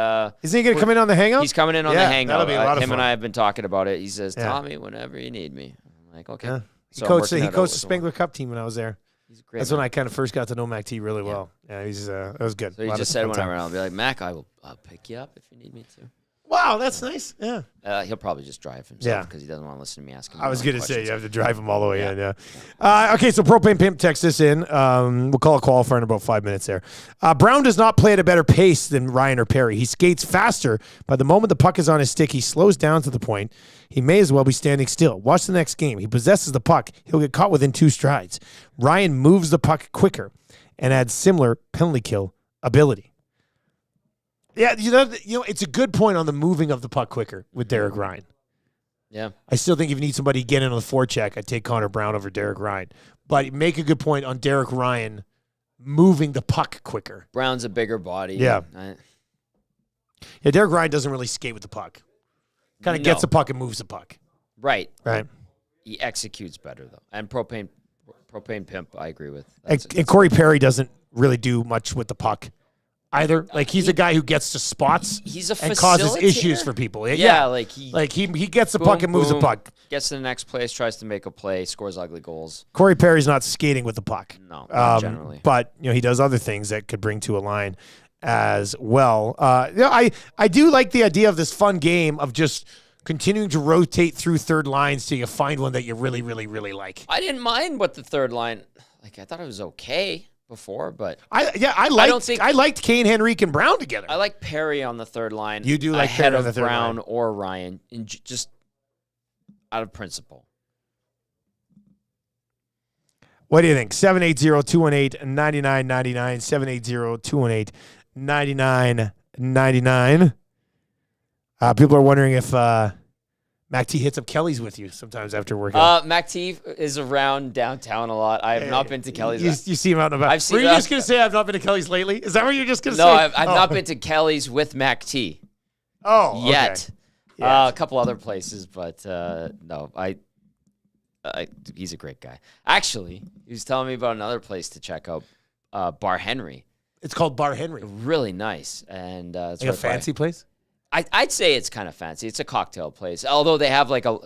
Speaker 1: isn't he going to come in on the hangout?
Speaker 2: He's coming in on the hangout.
Speaker 1: That'll be a lot of
Speaker 2: him
Speaker 1: fun.
Speaker 2: and I have been talking about it. He says, "Tommy, whenever you need me." I'm like, okay.
Speaker 1: Yeah.
Speaker 2: So
Speaker 1: he coached the Spengler Cup team when I was there.
Speaker 2: He's a great
Speaker 1: That's
Speaker 2: man.
Speaker 1: when I kind of first got to know MacT really well. Yeah, that was good.
Speaker 2: So he just said whenever I'll be like, Mac, I'll pick you up if you need me to.
Speaker 1: Wow, that's nice. Yeah.
Speaker 2: He'll probably just drive himself because he doesn't want to listen to me ask him.
Speaker 1: I was going to say you have to drive him all the way in.
Speaker 2: Yeah.
Speaker 1: Okay, so Propane Pimp texts this in. We'll call a qualifier in about 5 minutes there. Brown does not play at a better pace than Ryan or Perry. He skates faster. By the moment the puck is on his stick, he slows down to the point he may as well be standing still. Watch the next game. He possesses the puck. He'll get caught within 2 strides. Ryan moves the puck quicker and adds similar penalty kill ability. Yeah, you know, it's a good point on the moving of the puck quicker with Derek Ryan.
Speaker 2: Yeah.
Speaker 1: I still think if you need somebody to get in on the forecheck, I'd take Connor Brown over Derek Ryan. But make a good point on Derek Ryan moving the puck quicker.
Speaker 2: Brown's a bigger body.
Speaker 1: Yeah. Yeah, Derek Ryan doesn't really skate with the puck. Kind of gets the puck and moves the puck.
Speaker 2: Right.
Speaker 1: Right.
Speaker 2: He executes better, though. And Propane Pimp, I agree with.
Speaker 1: And Corey Perry doesn't really do much with the puck either. Like he's a guy who gets to spots and causes issues for people.
Speaker 2: Yeah, like
Speaker 1: he gets the puck and moves the puck.
Speaker 2: Gets to the next place, tries to make a play, scores ugly goals.
Speaker 1: Corey Perry's not skating with the puck.
Speaker 2: No, not generally.
Speaker 1: But he does other things that could bring to a line as well. I do like the idea of this fun game of just continuing to rotate through third lines till you find one that you really, really, really like.
Speaker 2: I didn't mind what the third line. Like I thought it was okay before, but
Speaker 1: I liked Kane, Henrique, and Brown together.
Speaker 2: I like Perry on the third line.
Speaker 1: You do like
Speaker 2: ahead
Speaker 1: Perry on the
Speaker 2: of
Speaker 1: third
Speaker 2: Brown
Speaker 1: line.
Speaker 2: or Ryan, just out of principle.
Speaker 1: What do you think? 780-218-9999. 780-218-9999. People are wondering if MacT hits up Kelly's with you sometimes after work.
Speaker 2: MacT is around downtown a lot. I have not been to Kelly's.
Speaker 1: You see him out and about. Were you just going to say I've not been to Kelly's lately? Is that what you're just going to say?
Speaker 2: No, I've not been to Kelly's with MacT.
Speaker 1: Oh,
Speaker 2: yet.
Speaker 1: Okay.
Speaker 2: A couple other places, but no, he's a great guy. Actually, he was telling me about another place to check out, Bar Henry.
Speaker 1: It's called Bar Henry.
Speaker 2: Really nice, and it's
Speaker 1: like a fancy place.
Speaker 2: I'd say it's kind of fancy. It's a cocktail place, although they have like I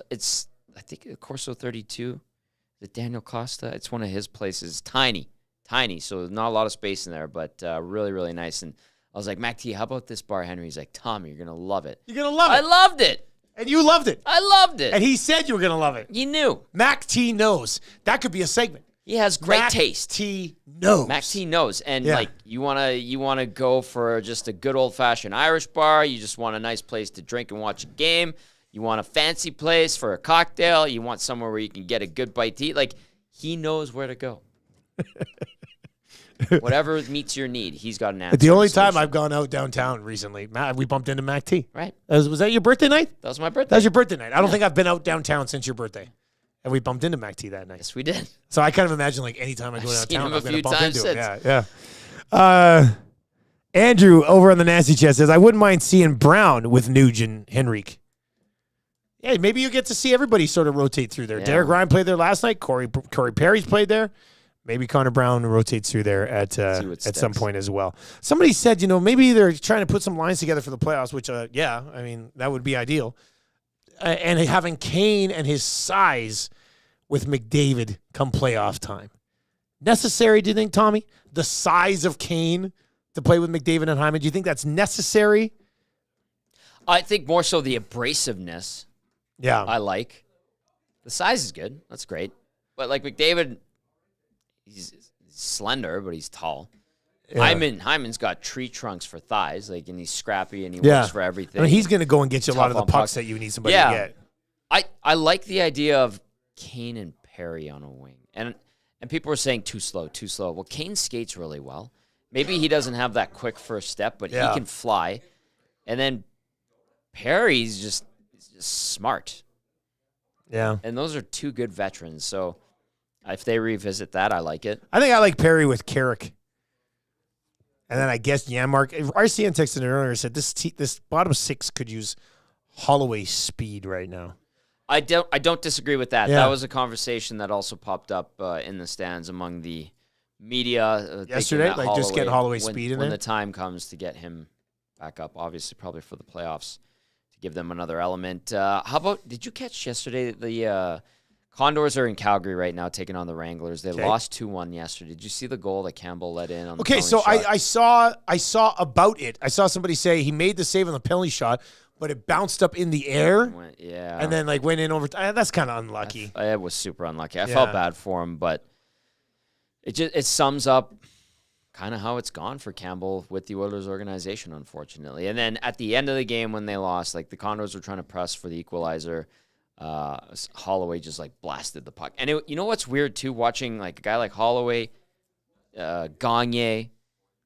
Speaker 2: think Corso 32, the Daniel Costa. It's one of his places, tiny, so not a lot of space in there, but really, really nice. And I was like, MacT, how about this Bar Henry? He's like, Tommy, you're gonna love it.
Speaker 1: You're gonna love it.
Speaker 2: I loved it.
Speaker 1: And you loved it.
Speaker 2: I loved it.
Speaker 1: And he said you were gonna love it.
Speaker 2: You knew.
Speaker 1: MacT knows. That could be a segment.
Speaker 2: He has great taste.
Speaker 1: MacT knows.
Speaker 2: MacT knows. And like you wanna go for just a good old fashioned Irish bar. You just want a nice place to drink and watch a game. You want a fancy place for a cocktail. You want somewhere where you can get a good bite to eat. Like he knows where to go. Whatever meets your need, he's got an answer.
Speaker 1: The only time I've gone out downtown recently, we bumped into MacT.
Speaker 2: Right.
Speaker 1: Was that your birthday night?
Speaker 2: That was my birthday.
Speaker 1: That was your birthday night. I don't think I've been out downtown since your birthday. And we bumped into MacT that night.
Speaker 2: Yes, we did.
Speaker 1: So I kind of imagine like anytime I go downtown, I'm going to bump into him. Yeah. Andrew over on the Nasty Chat says, I wouldn't mind seeing Brown with Nugent Henrique. Yeah, maybe you get to see everybody sort of rotate through there. Yeah. Derek Ryan played there last night. Corey Perry's played there. Maybe Connor Brown rotates through there at some point as well. Somebody said, maybe they're trying to put some lines together for the playoffs, which, I mean, that would be ideal. And having Kane and his size with McDavid come playoff time. Necessary, do you think, Tommy? The size of Kane to play with McDavid and Hyman, do you think that's necessary?
Speaker 2: I think more so the abrasiveness.
Speaker 1: Yeah.
Speaker 2: I like. The size is good. That's great. But like McDavid, he's slender, but he's tall.
Speaker 1: Yeah.
Speaker 2: Hyman's got tree trunks for thighs, like, and he's scrappy and he works for everything.
Speaker 1: I mean, he's going to go and get you a lot of the
Speaker 2: Tough on
Speaker 1: pucks that you need somebody to get.
Speaker 2: I like the idea of Kane and Perry on a wing. And people are saying too slow. Well, Kane skates really well. Maybe he doesn't have that quick first step, but he can fly. And then Perry's just smart.
Speaker 1: Yeah.
Speaker 2: And those are two good veterans. So if they revisit that, I like it.
Speaker 1: I think I like Perry with Carrick. And then I guess Janmark. RCN texted in earlier and said this bottom six could use Holloway's speed right now.
Speaker 2: I don't disagree with that.
Speaker 1: Yeah.
Speaker 2: That was a conversation that also popped up in the stands among the media
Speaker 1: yesterday, like just getting Holloway's speed in
Speaker 2: when
Speaker 1: there.
Speaker 2: The time comes to get him back up. Obviously, probably for the playoffs to give them another element. How about? Did you catch yesterday the Condors are in Calgary right now, taking on the Wranglers. They lost 2-1 yesterday. Did you see the goal that Campbell let in on the penalty shot?
Speaker 1: I saw about it. I saw somebody say he made the save on the penalty shot, but it bounced up in the air. And then went in over. That's kind of unlucky.
Speaker 2: It was super unlucky. I felt bad for him, but it sums up kind of how it's gone for Campbell with the Oilers organization, unfortunately. And then at the end of the game when they lost, like the Condors were trying to press for the equalizer. Holloway just blasted the puck. And you know what's weird too, watching a guy like Holloway, Gagne,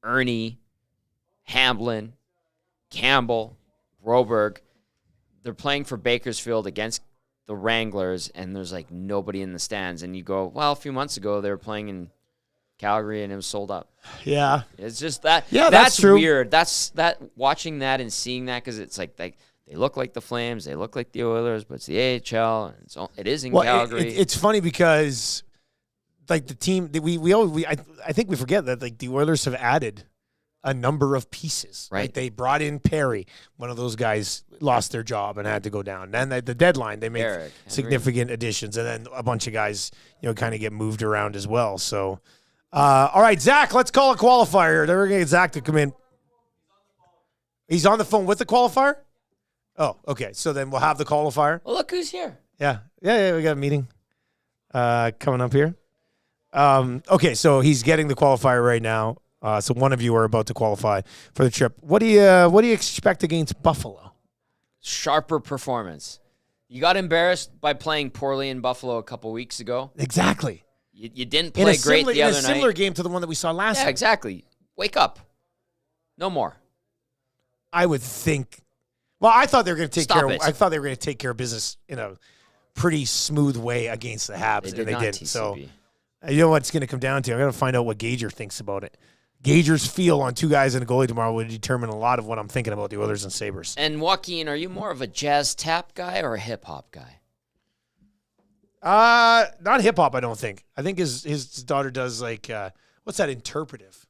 Speaker 2: Ernie, Hamblin, Campbell, Broberg, they're playing for Bakersfield against the Wranglers, and there's nobody in the stands. And you go, well, a few months ago they were playing in Calgary and it was sold out.
Speaker 1: Yeah.
Speaker 2: It's just that.
Speaker 1: Yeah,
Speaker 2: that's
Speaker 1: true.
Speaker 2: Weird. That's watching that and seeing that, because it's they look like the Flames, they look like the Oilers, but it's the AHL, and it is in Calgary.
Speaker 1: It's funny because, the team I think we forget that the Oilers have added a number of pieces.
Speaker 2: Right.
Speaker 1: They brought in Perry. One of those guys lost their job and had to go down. Then at the deadline, they made significant additions, and then a bunch of guys kind of get moved around as well. So, all right, Zach, let's call a qualifier. We're gonna get Zach to come in. He's on the phone with the qualifier. Oh, okay. So then we'll have the qualifier.
Speaker 2: Well, look who's here.
Speaker 1: Yeah. We got a meeting coming up here. Okay, so he's getting the qualifier right now. So one of you are about to qualify for the trip. What do you expect against Buffalo?
Speaker 2: Sharper performance. You got embarrassed by playing poorly in Buffalo a couple weeks ago.
Speaker 1: Exactly.
Speaker 2: You didn't play great the other night.
Speaker 1: In a similar game to the one that we saw last night.
Speaker 2: Yeah, exactly. Wake up. No more.
Speaker 1: I would think. Well, I thought they were going to take
Speaker 2: Stop
Speaker 1: care.
Speaker 2: it.
Speaker 1: I thought they were going to take care of business in a pretty smooth way against the Habs, and they didn't.
Speaker 2: TCB.
Speaker 1: So, you know what it's going to come down to? I'm going to find out what Gager thinks about it. Gager's feel on two guys and a goalie tomorrow would determine a lot of what I'm thinking about the Oilers and Sabres.
Speaker 2: And Joaquin, are you more of a jazz tap guy or a hip hop guy?
Speaker 1: Not hip hop. I don't think. I think his daughter does what's that, interpretive?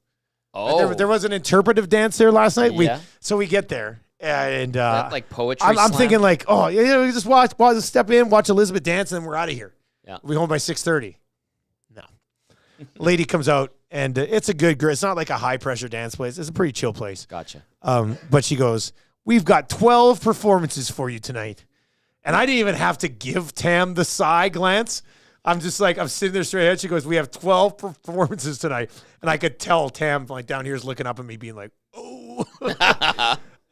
Speaker 2: Oh,
Speaker 1: There was an interpretive dance there last night.
Speaker 2: Yeah.
Speaker 1: So we get there. And
Speaker 2: that poetry.
Speaker 1: I'm
Speaker 2: slam?
Speaker 1: thinking we just watch, step in, watch Elizabeth dance, and then we're out of here.
Speaker 2: Yeah.
Speaker 1: We'll be home by 6:30. No. Lady comes out, and it's a good girl. It's not like a high-pressure dance place. It's a pretty chill place.
Speaker 2: Gotcha.
Speaker 1: But she goes, we've got 12 performances for you tonight. And I didn't even have to give Tam the side glance. I'm just I'm sitting there straight ahead. She goes, we have 12 performances tonight. And I could tell Tam down here is looking up at me being oh.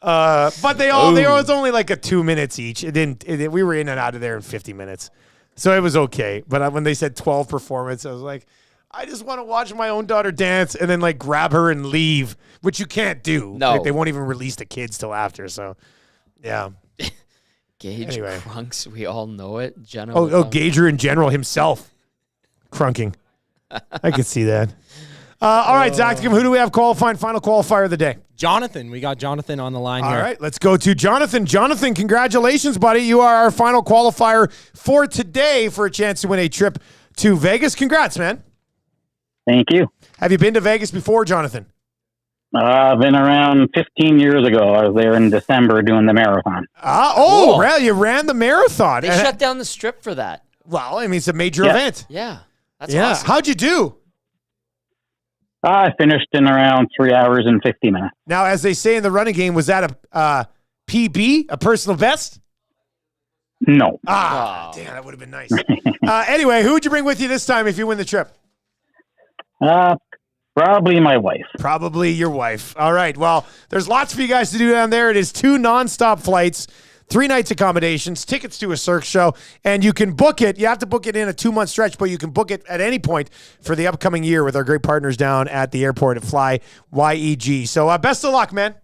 Speaker 1: But they was only a 2 minutes each. We were in and out of there in 50 minutes. So it was okay. But when they said 12 performances, I was like, I just want to watch my own daughter dance and then grab her and leave, which you can't do.
Speaker 2: No.
Speaker 1: They won't even release the kids till after. So, yeah.
Speaker 2: Gage Crunks, we all know it.
Speaker 1: Gager in general himself. Crunking. I can see that. All right, Zach, who do we have qualifying? Final qualifier of the day.
Speaker 3: Jonathan. We got Jonathan on the line here.
Speaker 1: All right, let's go to Jonathan. Jonathan, congratulations, buddy. You are our final qualifier for today for a chance to win a trip to Vegas. Congrats, man.
Speaker 4: Thank you.
Speaker 1: Have you been to Vegas before, Jonathan?
Speaker 4: I've been around 15 years ago. I was there in December doing the marathon.
Speaker 1: Cool. Well, you ran the marathon.
Speaker 2: They shut down the strip for that.
Speaker 1: Well, I mean, it's a major event.
Speaker 2: Yeah. That's awesome.
Speaker 1: How'd you do?
Speaker 4: I finished in around 3 hours and 50 minutes.
Speaker 1: Now, as they say in the running game, was that a PB, a personal best?
Speaker 4: No.
Speaker 1: Damn, that would have been nice. Anyway, who would you bring with you this time if you win the trip?
Speaker 4: Probably my wife.
Speaker 1: Probably your wife. All right. Well, there's lots for you guys to do down there. It is 2 nonstop flights, 3 nights accommodations, tickets to a Cirque show, and you can book it. You have to book it in a 2-month stretch, but you can book it at any point for the upcoming year with our great partners down at the airport at Fly YEG. So best of luck, man.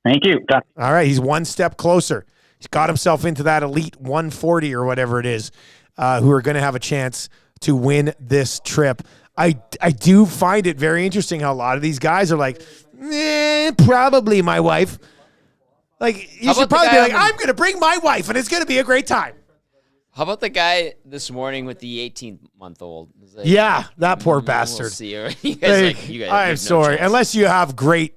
Speaker 4: Thank you.
Speaker 1: All right. He's one step closer. He's got himself into that elite 140 or whatever it is, who are going to have a chance to win this trip. I do find it very interesting how a lot of these guys are like, probably my wife. Like, you should probably be like, I'm going to bring my wife, and it's going to be a great time.
Speaker 2: How about the guy this morning with the 18-month-old? Like,
Speaker 1: yeah, that poor bastard.
Speaker 2: We'll see her. You guys
Speaker 1: I'm sorry. Unless you have great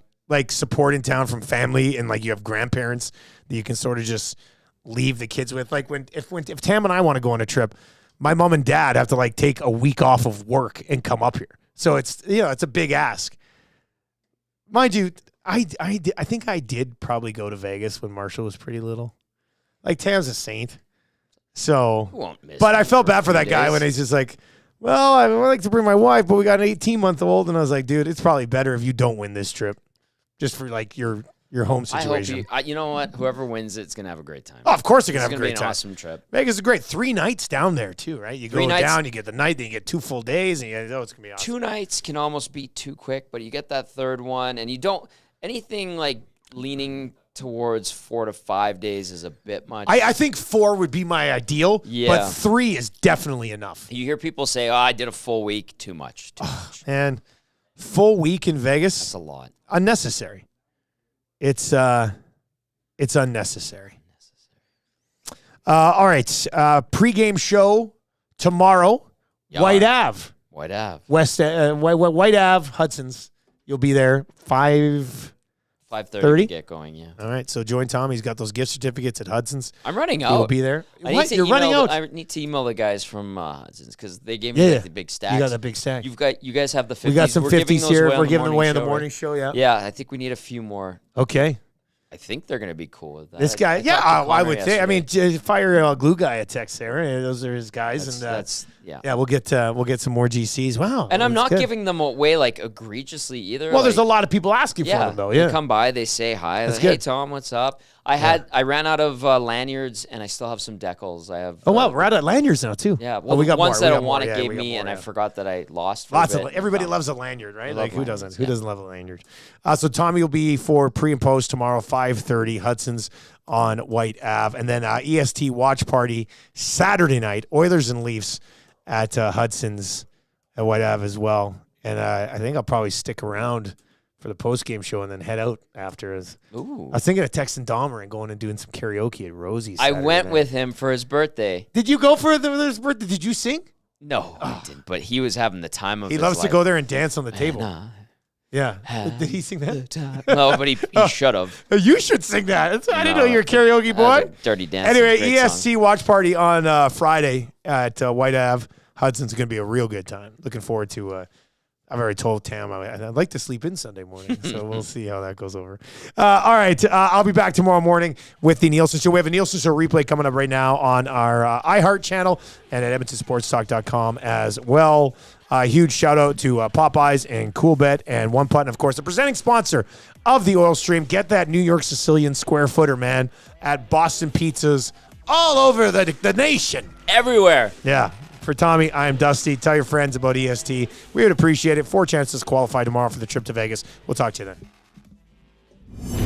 Speaker 1: support in town from family and you have grandparents that you can sort of just leave the kids with. Like if Tam and I want to go on a trip, my mom and dad have to take a week off of work and come up here. So it's it's a big ask. Mind you, I think I did probably go to Vegas when Marshall was pretty little. Tam's a saint. So, but I felt bad for that guy when he's just like, well, I would like to bring my wife, but we got an 18-month-old. And I was like, dude, it's probably better if you don't win this trip just for your home situation.
Speaker 2: I hope you know what? Whoever wins it's going to have a great time.
Speaker 1: Oh, of course they're going to have a great
Speaker 2: time. It's going to be an awesome trip.
Speaker 1: Vegas is great. 3 nights down there too, right? You go down, you get the night, then you get 2 full days, and it's going to be awesome.
Speaker 2: 2 nights can almost be too quick, but you get that third one, and you don't anything leaning towards 4 to 5 days is a bit much.
Speaker 1: I think 4 would be my ideal, but 3 is definitely enough.
Speaker 2: You hear people say, I did a full week, too much.
Speaker 1: And full week in Vegas?
Speaker 2: That's a lot.
Speaker 1: Unnecessary. It's unnecessary. All right. Pre-game show tomorrow. Yeah. White Ave.
Speaker 2: White Ave.
Speaker 1: White Ave, Hudson's. You'll be there 5:30
Speaker 2: to get going, yeah.
Speaker 1: All right, so join Tom. He's got those gift certificates at Hudson's.
Speaker 2: I'm running out.
Speaker 1: He'll be there. You're running out?
Speaker 2: I need to email the guys from Hudson's because they gave me the big stacks.
Speaker 1: You got the big stack.
Speaker 2: You guys have the 50s.
Speaker 1: We got some 50s here. We're giving them away on the morning show, yeah.
Speaker 2: Yeah, I think we need a few more.
Speaker 1: Okay.
Speaker 2: I think they're going to be cool with that.
Speaker 1: This guy, I would think. I mean, fire a glue guy a text there. Those are his guys, we'll get some more GCs. Wow,
Speaker 2: and I'm not giving them away egregiously either.
Speaker 1: Well, there's a lot of people asking for them though. Yeah,
Speaker 2: they come by, they say hi. Hey Tom, what's up? I ran out of lanyards, and I still have some decals. I have.
Speaker 1: We're out of lanyards now too.
Speaker 2: Yeah, well, we got ones that Awana gave me, and I forgot that I lost.
Speaker 1: Everybody loves a lanyard, right? Who doesn't? Who doesn't love a lanyard? So Tommy will be for pre and post tomorrow, 5:30, Hudson's on White Ave, and then EST watch party Saturday night, Oilers and Leafs at Hudson's at White Ave as well. And I think I'll probably stick around for the post-game show and then head out after.
Speaker 2: Ooh.
Speaker 1: I was thinking of texting Dahmer and going and doing some karaoke at Rosie's.
Speaker 2: I went with him for his birthday.
Speaker 1: Did you go for his birthday? Did you sing?
Speaker 2: No, I didn't. But he was having the time of his
Speaker 1: life. He loves to go there and dance on the table. Yeah. Did he sing that?
Speaker 2: No, but he should have.
Speaker 1: You should sing that. I didn't know you were a karaoke boy.
Speaker 2: Dirty Dancing.
Speaker 1: Anyway, ESC song. Watch party on Friday at White Ave. Hudson's going to be a real good time. Looking forward to I've already told Tam I'd like to sleep in Sunday morning, so we'll see how that goes over. All right, I'll be back tomorrow morning with the Nielsen Show. We have a Nielsen Show replay coming up right now on our iHeart channel and at EdmontonSportsTalk.com as well. Huge shout-out to Popeyes and Coolbet and One Putt, and, of course, the presenting sponsor of the Oil Stream. Get that New York Sicilian square footer, man, at Boston Pizzas all over the nation.
Speaker 2: Everywhere.
Speaker 1: Yeah. For Tommy, I am Dusty. Tell your friends about EST. We would appreciate it. 4 chances to qualify tomorrow for the trip to Vegas. We'll talk to you then.